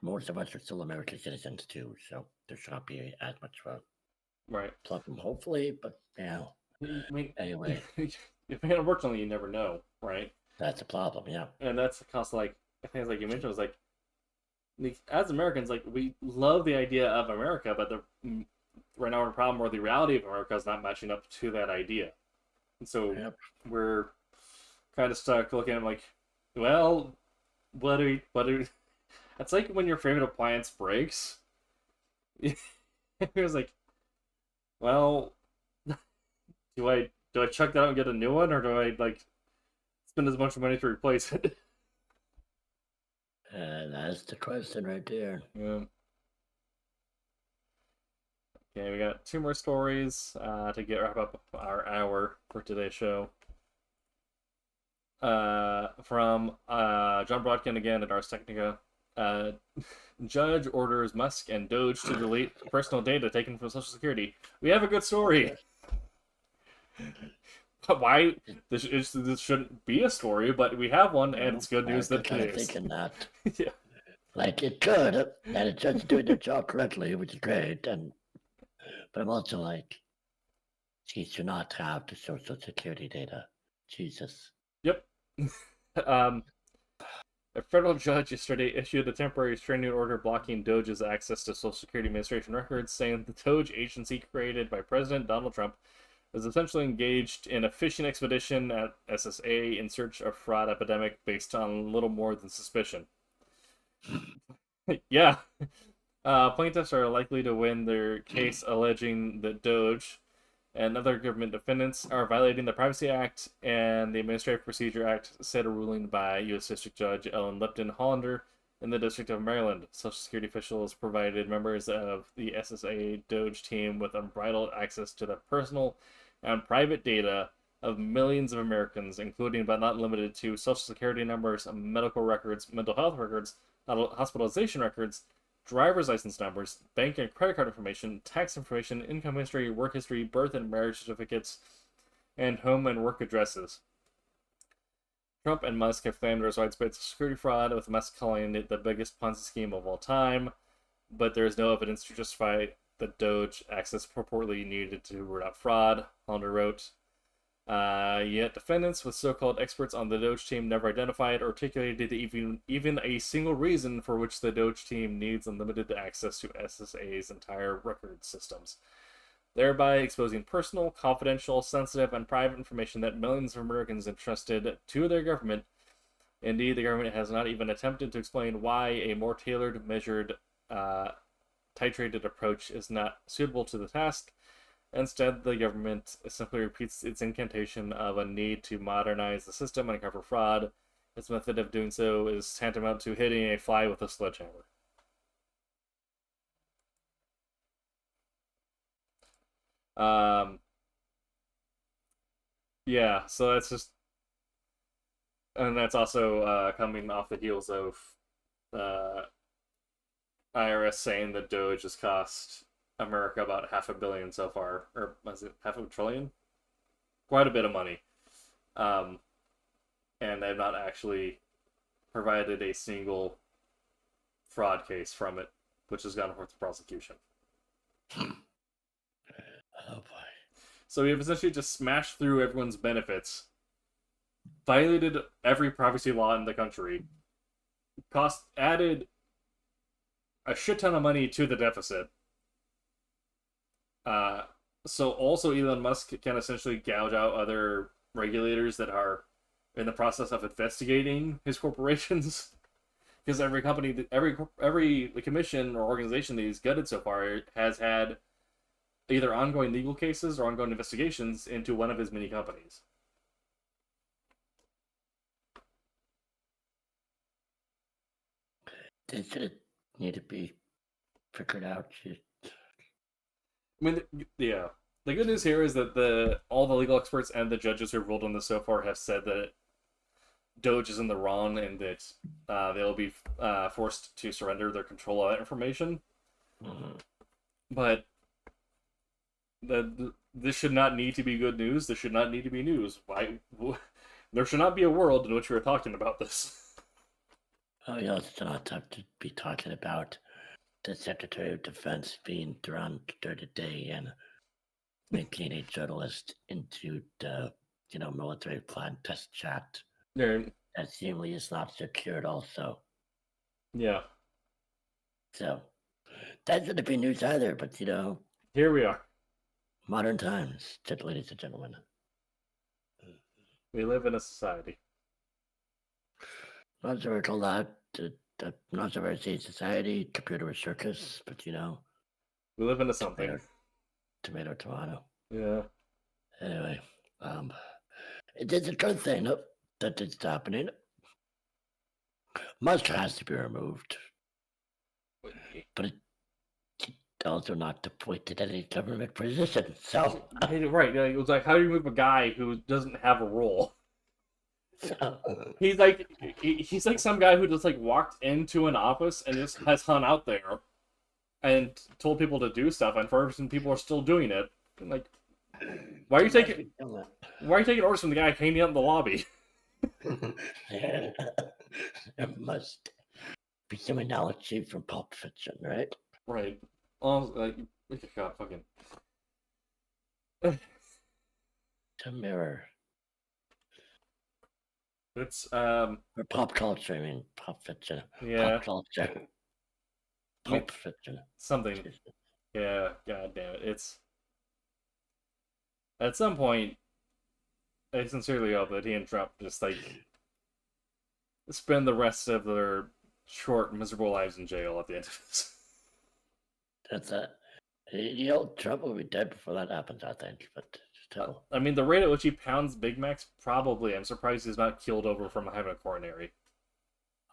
most of us are still American citizens too, so there should not be as much of a Right. problem, hopefully. But yeah. I mean, Anyway, if unfortunately you never know, right? that's a problem. Yeah. And that's the cost. Like things like you mentioned was like as Americans, like we love the idea of America, but right now we're a problem where the reality of America is not matching up to that idea, and so Yep. we're kind of stuck looking at like, well, what do we? It's like when your favorite appliance breaks. It was like, well, do I chuck that out and get a new one, or do I like spend as much money to replace it? That's the question right there. Yeah. Okay, we got two more stories to wrap up our hour for today's show. From John Brodkin again at Ars Technica. Judge orders Musk and Doge to delete personal data taken from Social Security. We have a good story. Why this shouldn't be a story, but we have one, and it's good news that it is. Thinking that, Yeah. like it could, and it's just doing their job correctly, which is great. But I'm also like, she should not have the Social Security data. Jesus. Yep. A federal judge yesterday issued a temporary restraining order blocking Doge's access to Social Security Administration records, saying the Doge agency created by President Donald Trump is essentially engaged in a fishing expedition at SSA in search of fraud epidemic based on little more than suspicion. Yeah. Plaintiffs are likely to win their case alleging that Doge and other government defendants are violating the Privacy Act and the Administrative Procedure Act, said a ruling by U.S. District Judge Ellen Lipton Hollander in the District of Maryland. Social Security officials provided members of the SSA Doge team with unbridled access to the personal and private data of millions of Americans, including but not limited to Social Security numbers, medical records, mental health records, hospitalization records, driver's license numbers, bank and credit card information, tax information, income history, work history, birth and marriage certificates, and home and work addresses. Trump and Musk have claimed there was widespread security fraud, with Musk calling it the biggest Ponzi scheme of all time, but there is no evidence to justify the Doge access purportedly needed to root out fraud, Hollander wrote. Yet defendants with so-called experts on the Doge team never identified or articulated even a single reason for which the Doge team needs unlimited access to SSA's entire record systems, thereby exposing personal, confidential, sensitive, and private information that millions of Americans entrusted to their government. Indeed, the government has not even attempted to explain why a more tailored, measured, titrated approach is not suitable to the task. Instead, the government simply repeats its incantation of a need to modernize the system and cover fraud. Its method of doing so is tantamount to hitting a fly with a sledgehammer. Yeah, so that's just, and that's also coming off the heels of IRS saying that Doge has cost America about $500 million so far, or was it $500 billion? Quite a bit of money, and they've not actually provided a single fraud case from it, which has gone forth to prosecution. Oh boy. So we have essentially just smashed through everyone's benefits, violated every privacy law in the country, added a shit ton of money to the deficit. So also Elon Musk can essentially gouge out other regulators that are in the process of investigating his corporations. Because every company, every commission or organization that he's gutted so far has had either ongoing legal cases or ongoing investigations into one of his many companies. Does it need to be figured out? I mean, yeah. The good news here is that all the legal experts and the judges who have ruled on this so far have said that Doge is in the wrong and that they'll be forced to surrender their control of that information. Mm-hmm. But this should not need to be good news. This should not need to be news. Why? There should not be a world in which we're talking about this. Oh, you also not have to be talking about the Secretary of Defense being thrown during the day and making a journalist into the military plan test chat. Yeah. That seemingly is not secured also. Yeah. So that shouldn't be news either, but here we are. Modern times, ladies and gentlemen. We live in a society. Not so much a lot. Not so very say society, computer circus, but we live into something. Tomato. Yeah. Anyway, it is a good thing that it's happening. Musk has to be removed, but it's also not appointed any government position. So right, it was like, how do you move a guy who doesn't have a role? So, he's like some guy who just like walked into an office and just has hung out there and told people to do stuff, and for some people are still doing it. Like, why are you taking orders from the guy hanging out in the lobby? There must be some analogy from Pulp Fiction, right? Right. God, fucking. The mirror. It's or pop culture. I mean, Pulp Fiction. Yeah. Pop culture. Pulp Fiction. Something. Yeah. God damn it. It's. At some point, I sincerely hope that he and Trump just like spend the rest of their short, miserable lives in jail at the end of this. That's it. Trump will be dead before that happens, I think. But still, I mean, the rate at which he pounds Big Macs, probably. I'm surprised he's not keeled over from having a coronary.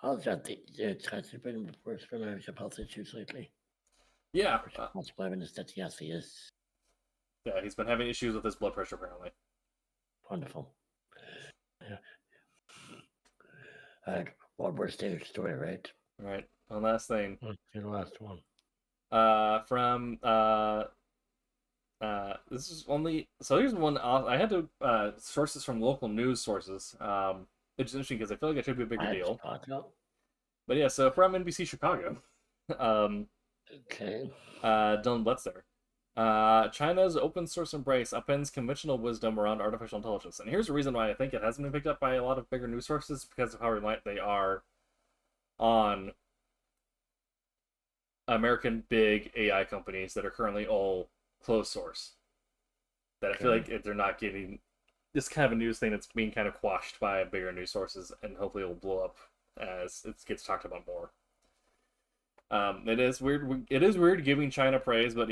Also, it's been worse from having some health issues lately. Yeah. Possible evidence that yes, he is. Yeah, he's been having issues with his blood pressure, apparently. Wonderful. Yeah. All right, one more stage story, right? All right. One last thing. What's your last one? From This is only so. Here's one. I had to sources from local news sources. It's interesting because I feel like it should be a bigger What? deal. Chicago? But yeah, so from NBC Chicago, um, Okay. Dylan Bletzer. China's open source embrace upends conventional wisdom around artificial intelligence. And here's the reason why I think it hasn't been picked up by a lot of bigger news sources because of how reliant they are on American big AI companies that are currently all closed source. That I feel Okay. like they're not getting this kind of a news thing that's being kind of quashed by bigger news sources, and hopefully it'll blow up as it gets talked about more. It is weird. It is weird giving China praise, but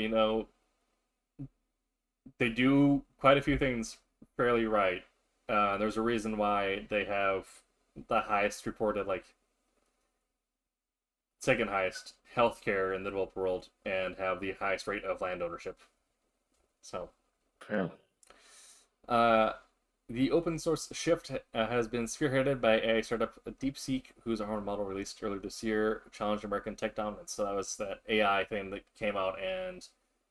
they do quite a few things fairly right. There's a reason why they have the highest reported, like second highest healthcare in the developed world, and have the highest rate of land ownership. So, Yeah. uh, the open source shift has been spearheaded by AI startup DeepSeek, whose own model released earlier this year challenged American tech dominance. So that was that AI thing that came out, and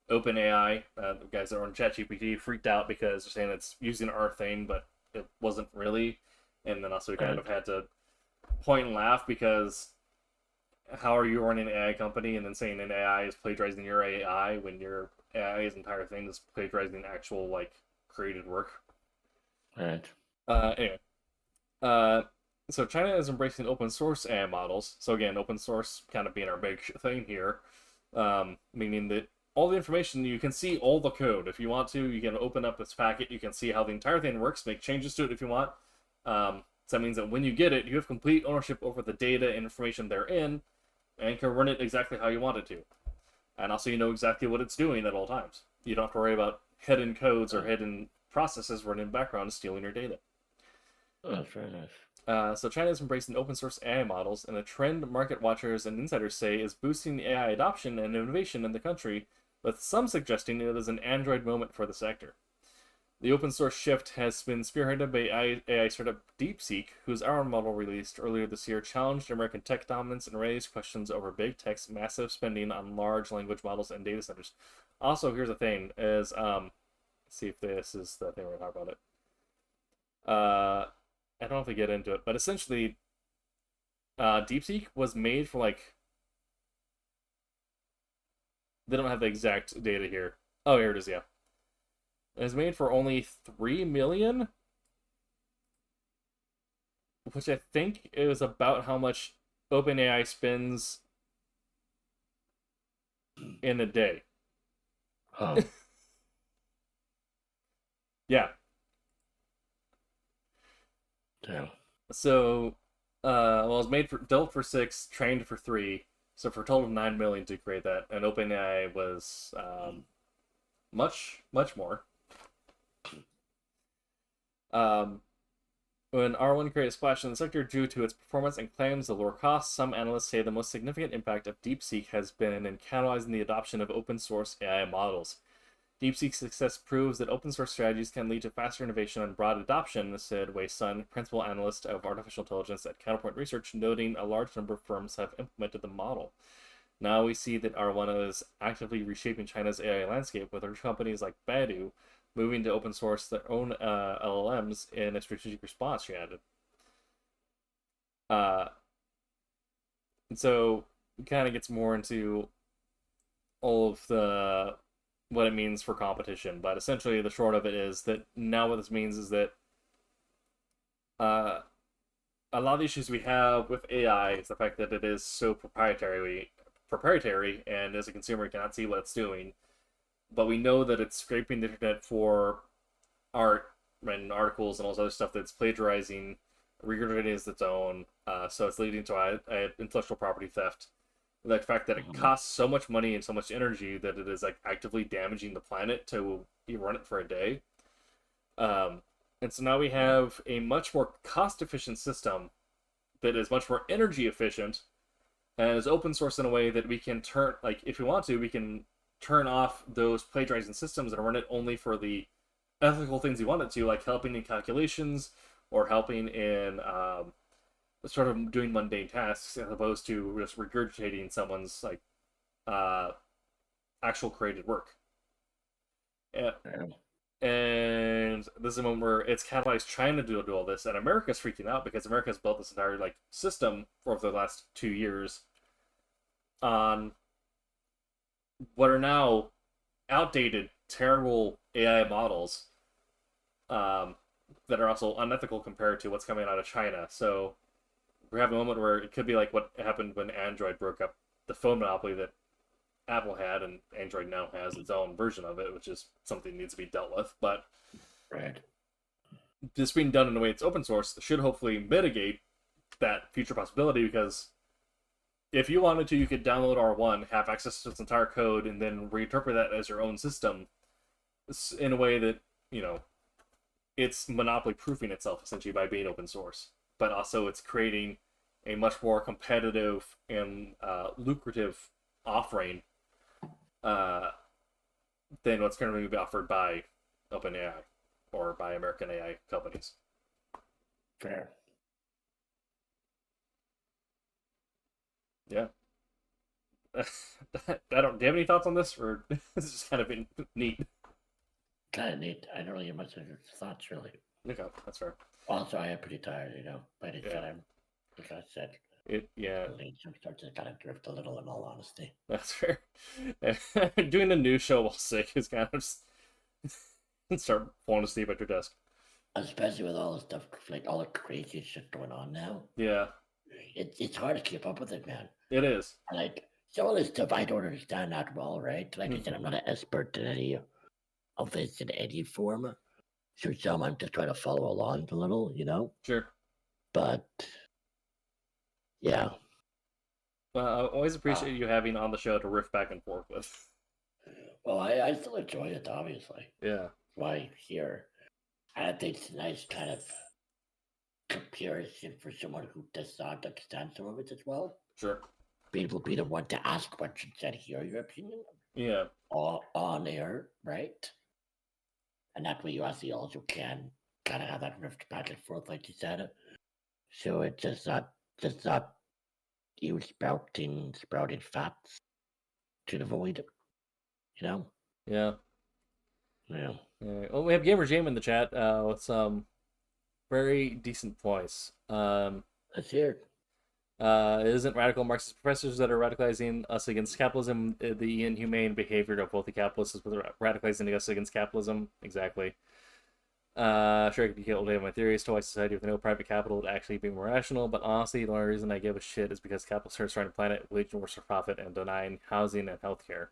OpenAI, the guys that run ChatGPT, freaked out because they're saying it's using our thing, but it wasn't really. And then also we kind Right. of had to point and laugh because how are you running an AI company and then saying an AI is plagiarizing your AI when your AI's entire thing is plagiarizing actual like created work? Right. Anyway, uh, so China is embracing open source AI models. So again, open source kind of being our big thing here, meaning that all the information you can see all the code. If you want to, you can open up this packet. You can see how the entire thing works. Make changes to it if you want. So that means that when you get it, you have complete ownership over the data and information therein, and can run it exactly how you want it to. And also, you know exactly what it's doing at all times. You don't have to worry about hidden codes or hidden processes running in the background stealing your data. That's very nice. So China is embracing open source AI models, and a trend market watchers and insiders say is boosting AI adoption and innovation in the country, with some suggesting it is an Android moment for the sector. The open source shift has been spearheaded by AI startup DeepSeek, whose ARM model released earlier this year challenged American tech dominance and raised questions over big tech's massive spending on large language models and data centers. Also, here's the thing: is let's see if this is the thing we're gonna talk about it. I don't know if we get into it, but essentially, DeepSeek was made for like they don't have the exact data here. Oh, here it is. Yeah, it was made for only 3 million, which I think is about how much OpenAI spends in a day. Oh, Yeah. damn. So, well, it was made for developed for 6, trained for 3, so for a total of 9 million to create that, and OpenAI was much more. Um, when R1 created a splash in the sector due to its performance and claims of lower costs, some analysts say the most significant impact of DeepSeek has been in catalyzing the adoption of open source AI models. DeepSeek's success proves that open source strategies can lead to faster innovation and broad adoption, said Wei Sun, principal analyst of artificial intelligence at Counterpoint Research, noting a large number of firms have implemented the model. Now we see that R1 is actively reshaping China's AI landscape, with companies like Baidu moving to open source their own LLMs in a strategic response, she added. Uh, and so it kind of gets more into all of the what it means for competition, but essentially the short of it is that now what this means is that uh, a lot of the issues we have with AI is the fact that it is so proprietary, and as a consumer, you cannot see what it's doing. But we know that it's scraping the internet for art and articles and all this other stuff that's plagiarizing, regurgitating as its own. So it's leading to intellectual property theft. The fact that it Mhm. costs so much money and so much energy that it is like actively damaging the planet to run it for a day. Um, and so now we have a much more cost efficient system that is much more energy efficient and is open source in a way that we can turn, like, if we want to, we can turn off those plagiarizing systems and run it only for the ethical things we want it to, like helping in calculations or helping in sort of doing mundane tasks as opposed to just regurgitating someone's like uh, actual created work. Uh, Yeah. and this is a moment where it's catalyzed China to do all this, and America's freaking out because America's built this entire like system for the last 2 years on what are now outdated, terrible AI models that are also unethical compared to what's coming out of China. So we're having a moment where it could be like what happened when Android broke up the phone monopoly that Apple had, and Android now has its own version of it, which is something that needs to be dealt with. But Right. this being done in a way it's open source should hopefully mitigate that future possibility, because if you wanted to, you could download R1, have access to its entire code, and then reinterpret that as your own system in a way that, you know, it's monopoly proofing itself essentially by being open source. But also, it's creating a much more competitive and lucrative offering uh, than what's currently being offered by OpenAI or by American AI companies. Fair. Yeah. I don't. Do you have any thoughts on this, or this is just kind of been neat? Kind of neat. I don't really have much thoughts really. Okay, that's fair. Also, I am pretty tired, by the Yeah. time, like I said, Yeah, I'm starting to kind of drift a little, in all honesty. that's fair. Doing a news show while sick is kind of start falling asleep at your desk. Especially with all the stuff, like all the crazy shit going on now. Yeah, It's hard to keep up with it, man. it is. Like, some of this stuff I don't understand that well, right? Like I said, I'm not an expert in any of this in any form. So some I'm just trying to follow along a little. Sure. But yeah, Well, I always appreciate you having on the show to riff back and forth with. well, I still enjoy it, obviously. Yeah. Why here? I think it's a nice kind of comparison for someone who does not understand some of it as well. Sure. Being able to be the one to ask questions and hear your opinion Yeah. on air, right? And that way you actually also can kind of have that rift back and forth, like you said. So it's just not you sprouting facts to the void, you know? Yeah. Yeah. Well, we have Gamer Jam in the chat with some very decent points. Let's hear it. It isn't radical Marxist professors that are radicalizing us against capitalism. The inhumane behavior of wealthy capitalists is radicalizing us against capitalism. Exactly. Sure, I could be killed with my theory as to why society with no private capital would actually be more rational, but honestly, the only reason I give a shit is because capitalists are destroying the planet, waging wars for profit, and denying housing and healthcare.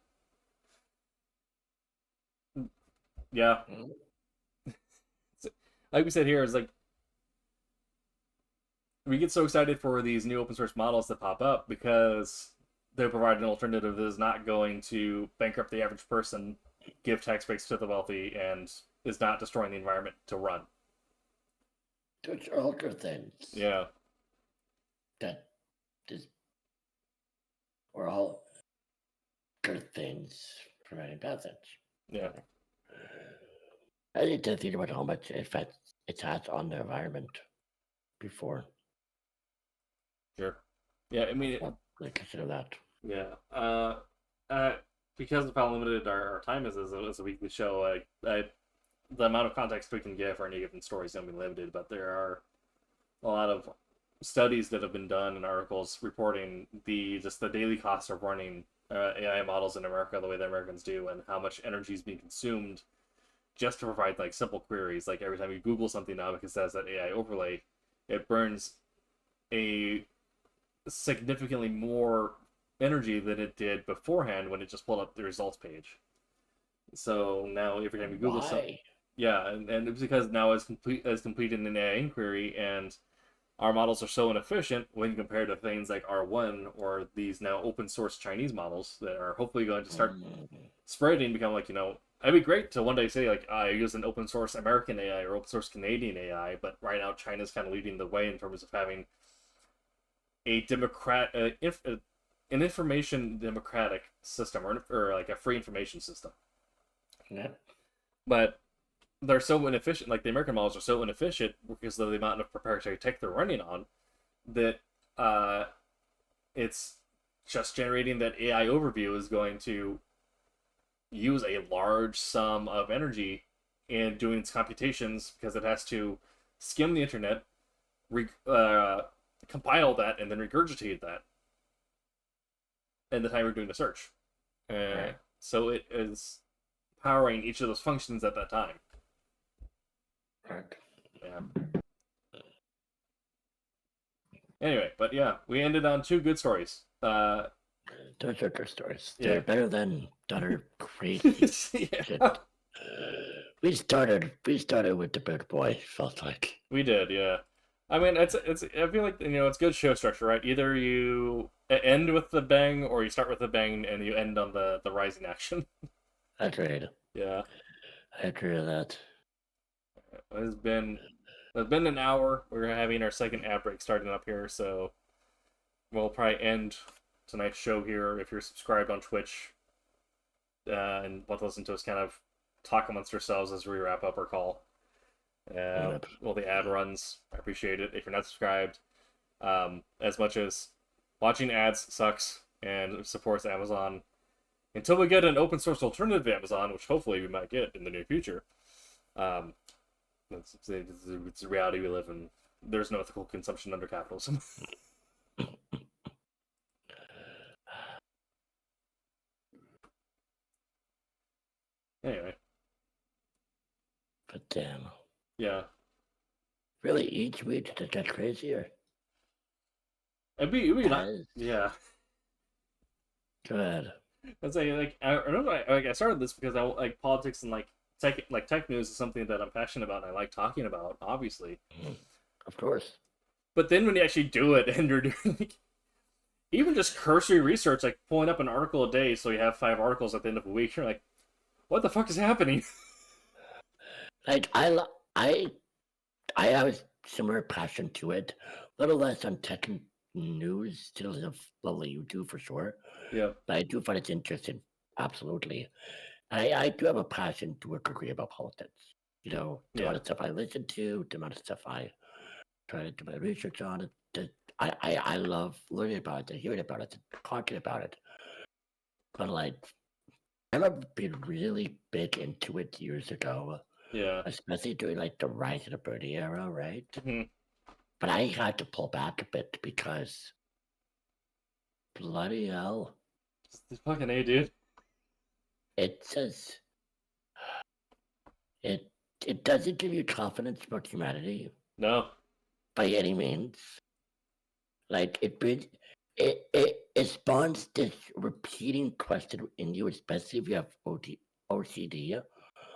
Yeah. Like we said here, is like we get so excited for these new open source models that pop up because they provide an alternative that is not going to bankrupt the average person, give tax breaks to the wealthy, and is not destroying the environment to run. Those are all good things. Yeah. That is, we're all good things preventing bad things. Yeah. I need to think about how much effect it has on the environment before. Sure. Yeah, I mean, I consider that. yeah. Because of how limited our time is as a weekly show, the amount of context we can give for any given story is going to be limited, but there are a lot of studies that have been done and articles reporting the daily cost of running AI models in America the way that Americans do, and how much energy is being consumed just to provide like simple queries. Like every time you Google something now, because it says that AI overlay, it burns a significantly more energy than it did beforehand when it just pulled up the results page. So now every time you Google something, yeah, and it's because now it's completed an AI inquiry, and our models are so inefficient when compared to things like R1 or these now open source Chinese models that are hopefully going to start spreading, become like, it'd be great to one day say like I use an open source American AI or open source Canadian AI, but right now China's kind of leading the way in terms of having a an information democratic system, or like a free information system. Yeah. But they're so inefficient, like the American models are so inefficient because of the amount of proprietary tech they're running on, that it's just generating that AI overview is going to use a large sum of energy in doing its computations because it has to skim the internet, compile that, and then regurgitate that in the time you're doing the search. Right. So it is powering each of those functions at that time. Right. Yeah. Anyway, but yeah, we ended on two good stories. Those are good stories. Yeah. They're better than other crazy Yeah. shit. We started with the big boy. Felt like We did, yeah. I mean, it's. I feel like it's good show structure, right? Either you end with the bang, or you start with the bang and you end on the rising action. agreed. Yeah, I agree with that. it's been an hour. We're having our second ad break starting up here, so we'll probably end tonight's show here. If you're subscribed on Twitch, and want to listen to us kind of talk amongst ourselves as we wrap up our call. Yep. Well, the ad runs. I appreciate it. If you're not subscribed, as much as watching ads sucks and supports Amazon, until we get an open source alternative to Amazon, which hopefully we might get in the near future, um, it's the reality we live in. There's no ethical consumption under capitalism. Anyway, But damn, yeah, really, each week to get crazier. it'd be not. As Yeah, go ahead. I'd say I remember I started this because I like politics and tech news is something that I'm passionate about and I like talking about, obviously. Of course. But then when you actually do it and you're doing even just cursory research, like pulling up an article a day, so you have 5 articles at the end of a week, you're like, what the fuck is happening? Like I have a similar passion to it. A little less on tech news, still the level you do for sure. Yeah, But I do find it interesting. Absolutely. I do have a passion to a degree about politics. You know, the amount yeah, of stuff I listen to, the amount of stuff I try to do my research on it. I love learning about it, hearing about it, talking about it. But like, I remember being really big into it years ago, yeah. especially during like the rise of the Bernie era, right? Hmm. But I had to pull back a bit because bloody hell, It's fucking A, dude. it says it it doesn't give you confidence about humanity No. by any means. Like it spawns this repeating question in you, especially if you have OCD,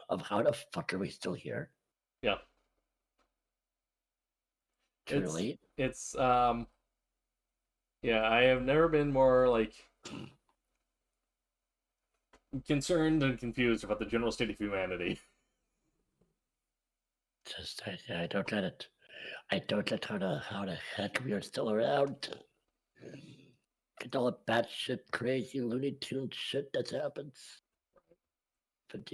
of how the fuck are we still here? Yeah. It's Truly, it's yeah, I have never been more like concerned and confused about the general state of humanity. just I don't get it. I don't get how the heck we are still around. Get all the batshit crazy Looney Tune shit that happens. But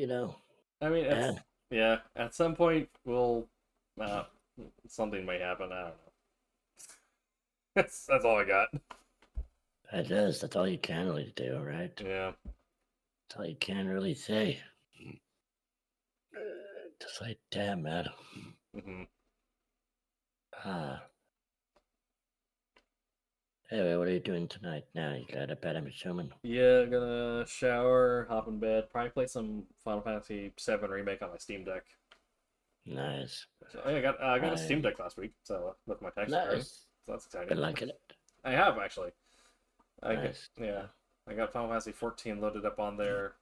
I mean, man, at some point we'll uh, something may happen. I don't know. That's all I got. it is. That's all you can really do, right? Yeah. That's all you can really say. Just like, damn, man. Hmm. Ah. Anyway, what are you doing tonight now? You got a bed, I'm assuming. Yeah, gonna shower, hop in bed, probably play some Final Fantasy VII Remake on my Steam Deck. Nice. So, yeah, I got a Steam I Deck last week, so with my tax return, nice. so that's exciting. Been liking it. I have actually. Nice. Yeah, I got Final Fantasy 14 loaded up on there,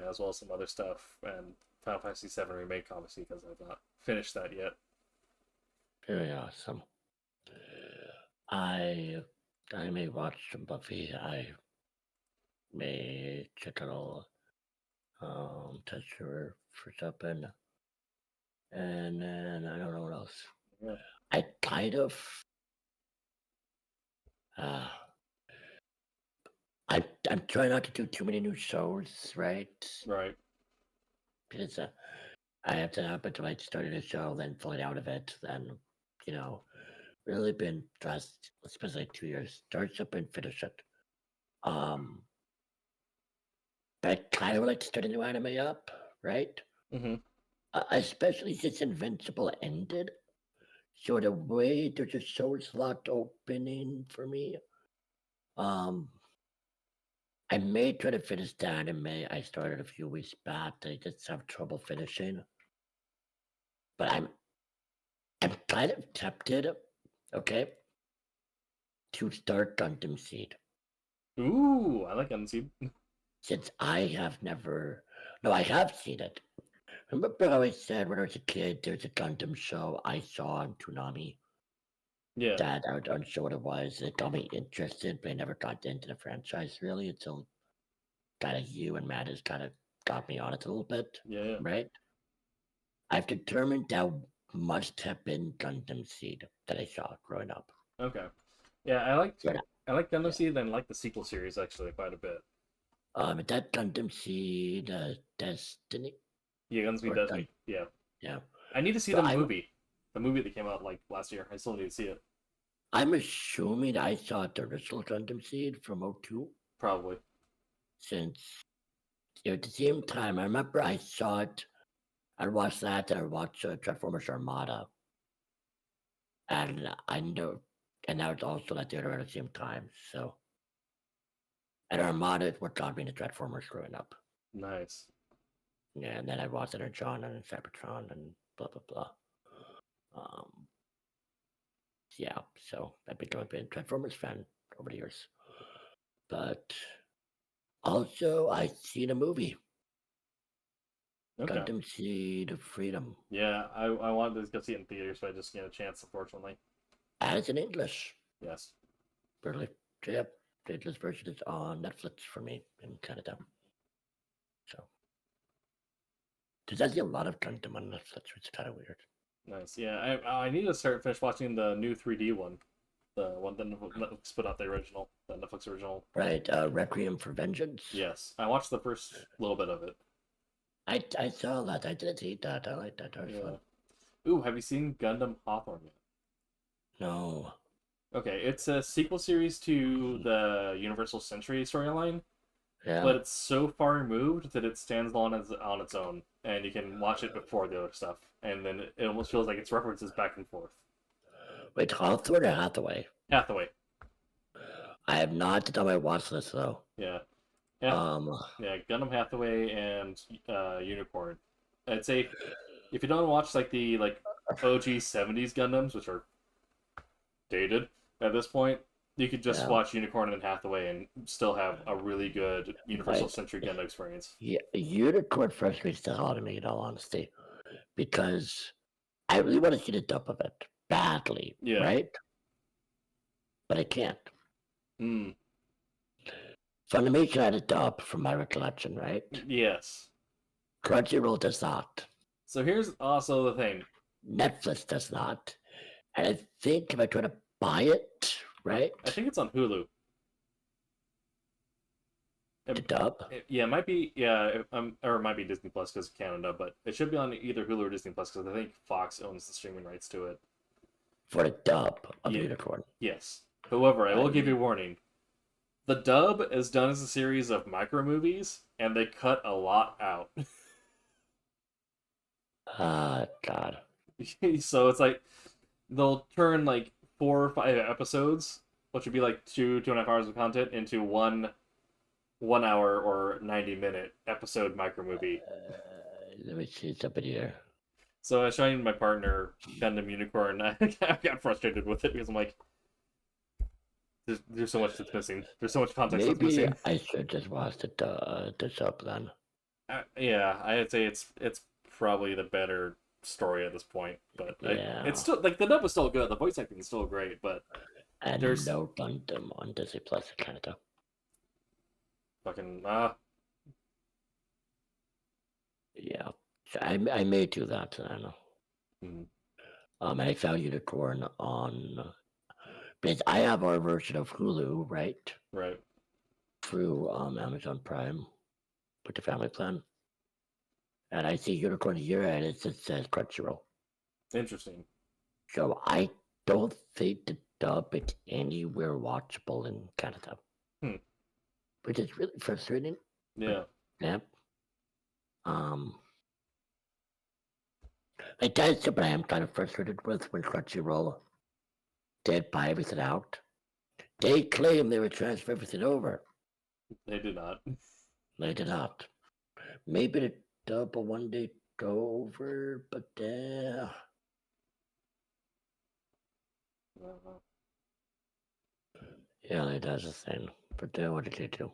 as well as some other stuff, and Final Fantasy 7 Remake obviously because I've not finished that yet. Very awesome. I I may watch some Buffy. I may check a little touch her for something. And then I don't know what else. Yeah. I kind of uh I'm trying not to do too many new shows, right? Right. Because I have to happen to like starting a show, then pulling out of it, then you know, really been dressed, especially like 2 years, start up and finish it. Um but I kind of would like to start a new anime up, right? Hmm. Especially since Invincible ended. So the way there's a show slot opening for me, um, I may try to finish the anime I started a few weeks back that I just have trouble finishing. But I'm kind of tempted, okay, to start Gundam Seed. Ooh, I like Unseed. Since I have never, no, I have seen it. Remember how I said when I was a kid, there's a Gundam show I saw on Toonami Yeah, that I wasn't sure what it was. It got me interested, but I never got into the franchise really until kind of you and Matt has kind of got me on it a little bit, yeah, yeah. right? I've determined that must have been Gundam Seed that I saw growing up. Okay. Yeah, Right. I like Gundam Yeah. Seed and like the sequel series actually quite a bit. That Gundam Seed, Destiny, Yeah, Gundam Seed or Destiny. Yeah, yeah. I need to see So the movie that came out like last year. I still need to see it. I'm assuming I saw the original Gundam Seed from '02, Probably. since at the same time, I remember I saw it. I watched that, and I watched Transformers Armada, and I know, and that was also at the other at the same time. So, and Armada is what got me into Transformers growing up. Nice. Yeah, and then I watched Energon and Cybertron and blah blah blah. Um, yeah, so I've become a big Transformers fan over the years. But also, I seen a movie, Okay. Gundam Seed of Freedom, Yeah, I wanted to go see it in theaters, but I just get a chance, unfortunately. as in English. Yes. Barely, yep, the English version is on Netflix for me in Canada. So there's actually a lot of Gundam on Netflix, which is kind of weird. Nice. Yeah, I need to finish watching the new 3D one, the one that Netflix put out, the Netflix original. Right, Requiem for Vengeance. Yes, I watched the first little bit of it. I saw that. I didn't hate that. I like that. That was Yeah. fun. Ooh, have you seen Gundam Hawthorne yet? No. Okay, it's a sequel series to the Universal Century storyline, Yeah. but it's so far removed that it stands on its own, and you can watch it before the other stuff, and then it almost feels like it's references back and forth. Wait, Hawthorne or Hathaway? Hathaway, I have not done my watch list though. yeah, Hath- Um, yeah, Gundam Hathaway and Unicorn. I'd say if you don't watch like the OG '70s Gundams, which are dated at this point, you could just yeah. watch Unicorn and Hathaway and still have a really good Universal Like, Century Gundam experience. yeah, Unicorn frustrates the hell out of me, in all honesty, because I really want to see the dub of it badly, Yeah. right? But I can't. Mm. Funimation had a dub, from my recollection, right? Yes. Crunchyroll does not. So here's also the thing. Netflix does not. And I think if I try to buy it, right, I think it's on Hulu. the dub, Yeah, it might be. Or it might be Disney Plus because Canada, but it should be on either Hulu or Disney Plus because I think Fox owns the streaming rights to it. for the dub of Yeah. Unicorn. Yes. However, I will give I, you a warning. The dub is done as a series of micro movies, and they cut a lot out. God. So it's like they'll turn like 4 or 5 episodes, which would be like 2.5 hours of content, into one hour or 90-minute episode micro movie. Let me see something here. So I was showing my partner Gundam Unicorn. I got frustrated with it because I'm like, there's so much that's missing. There's so much context that's Maybe missing. I should just watch the sub then. Yeah, I'd say it's probably the better story at this point, but it's Yeah. still like the dub is still good. The voice acting is still great, but And there's no Gundam on Disney Plus in Canada. fucking Yeah. So I may do that. I don't know. mm, And I found Unicorn on, because I have our version of Hulu, right? right. Through Amazon Prime with the family plan. And I see Unicorn here and it just says Crunchyroll. Interesting. So I don't think the dub is anywhere watchable in Canada. Hmm. Which is really frustrating. Yeah. Yep. Um, that's what I am kind of frustrated with when Crunchyroll did buy everything out. They claim they would transfer everything over. They did not. They did not. Maybe the double one day go over, but yeah, it does a thing. But what did they do?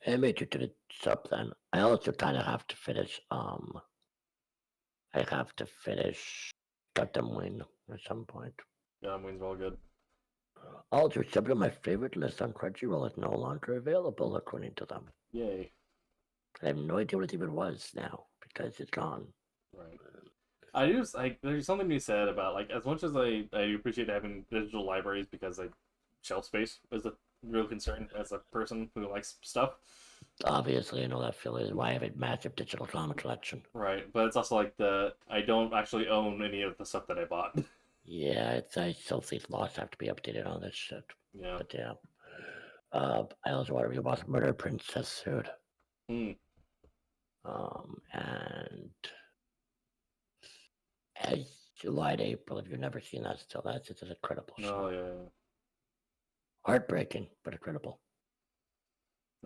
I made it to the sub then. I also kind of have to finish. I have to finish Gundam Wing at some point. Yeah, Wings are all good. Also, some of my favorite lists on Crunchyroll is no longer available according to them. Yay. I have no idea what it even was now because it's gone. Right. I just like there's something to be said about like as much as I appreciate having digital libraries because like shelf space is a real concern as a person who likes stuff. Obviously, I know that feeling is why I have a massive digital drama collection. Right, but it's also like I don't actually own any of the stuff that I bought. Yeah, I still think laws have to be updated on this shit. Yeah. But yeah. I also want to rewatch Murder Princess soon. Hmm. And as July and April, if you've never seen that still, that's it's an incredible Oh show. yeah. Heartbreaking, but incredible.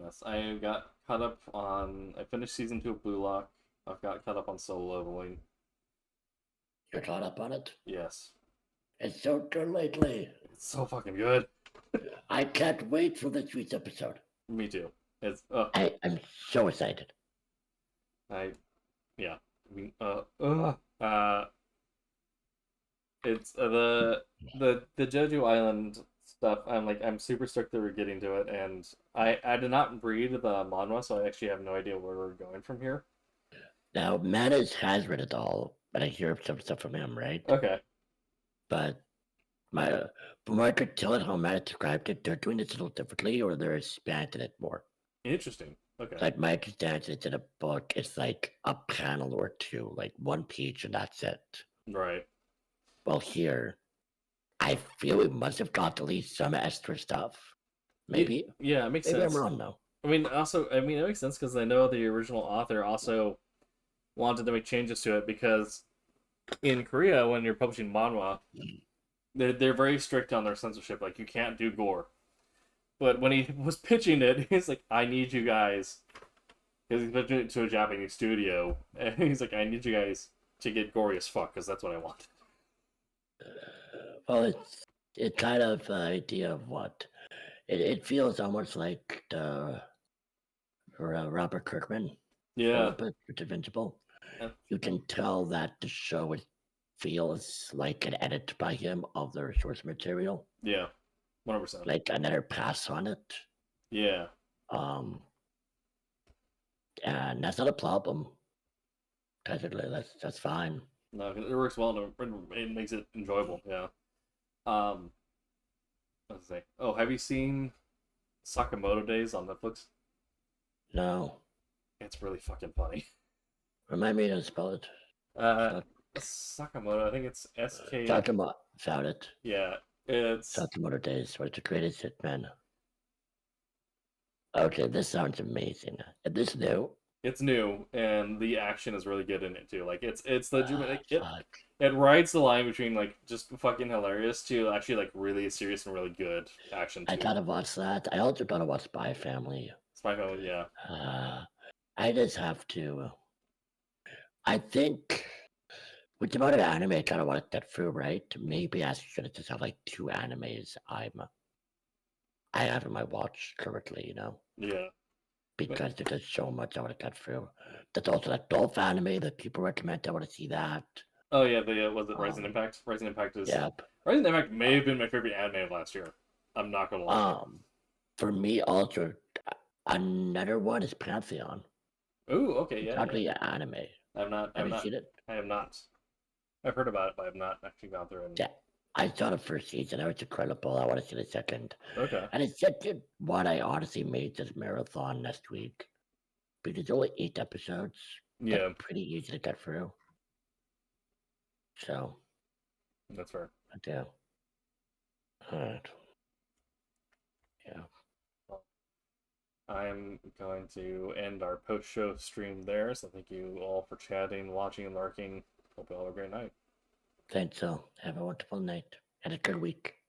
Yes, I got caught up on. I finished season 2 of Blue Lock. I've got caught up on Solo Leveling. You're caught up on it? Yes, It's so good lately. it's so fucking good. I can't wait for this week's episode. Me too. It's I'm so excited. I yeah. I mean it's the Jeju Island stuff. I'm super stoked that we're getting to it, and I did not read the manhwa, so I actually have no idea where we're going from here. Now, Manas has read it all, but I hear some stuff from him, right? Okay. But my, from what I could tell it, how Manas described it, they're doing this a little differently, or they're expanding it more. Interesting. Okay. Like my understanding, it's in a book. It's like a panel or two, like one page, and that's it. Right. Well, here, I feel we must have got to leave some extra stuff. Maybe, Yeah, it makes maybe sense. I'm wrong though. I mean, it makes sense because I know the original author also wanted to make changes to it because in Korea, when you're publishing manhwa, they're very strict on their censorship. Like, you can't do gore. But when he was pitching it, he's like, I need you guys, because he's pitching it to a Japanese studio, and he's like, I need you guys to get gory as fuck, because that's what I want. Well, it's kind of the idea of what it feels almost like the Robert Kirkman Yeah. with Invincible. Yeah. You can tell that the show feels like an edit by him of the source material, Yeah. 100%. like another pass on it. Yeah. Um, and that's not a problem. Technically, that's fine. No, it works well, and it makes it enjoyable. Yeah. Let's say. Oh, have you seen Sakamoto Days on Netflix? No, It's really fucking funny. remind me to spell it. Uh, Sakamoto. I think it's SK. Sakamoto found it. Yeah, it's Sakamoto Days. What's the greatest hitman? Okay, this sounds amazing. Is this new? it's new, and the action is really good in it too. Like it's legitimate. Like, Fuck. it rides the line between like just fucking hilarious to actually like really serious and really good action I too. gotta watch that. I also gotta watch Spy Family. Spy Family, yeah, I just have to. I think with the amount of anime I kind of want to get through, right? Maybe I should just have like two animes I have in my watch currently, yeah. because there's just so much I want to get through. There's also that Dolph anime that people recommend. I want to see that. Oh yeah, the was it Rising Um, Impact? Rising Impact is Yep. Rising Impact may have been my favorite anime of last year. I'm not gonna lie. For me, also another one is Pantheon. Ooh, okay, It's yeah, yeah. actually an anime. I'm not. Have I'm you not. seen it? I have not. I've heard about it, but I've not actually gone through it. Yeah. I saw the first season. It was incredible. I want to see the second. Okay. And it's such a, what I honestly made this marathon next week. Because it's only 8 episodes. Yeah, That's pretty easy to get through. So, that's fair. I do. Alright. Yeah. I'm going to end our post-show stream there. So thank you all for chatting, watching, and lurking. Hope you all have a great night. Thanks, all. Have a wonderful night and a good week.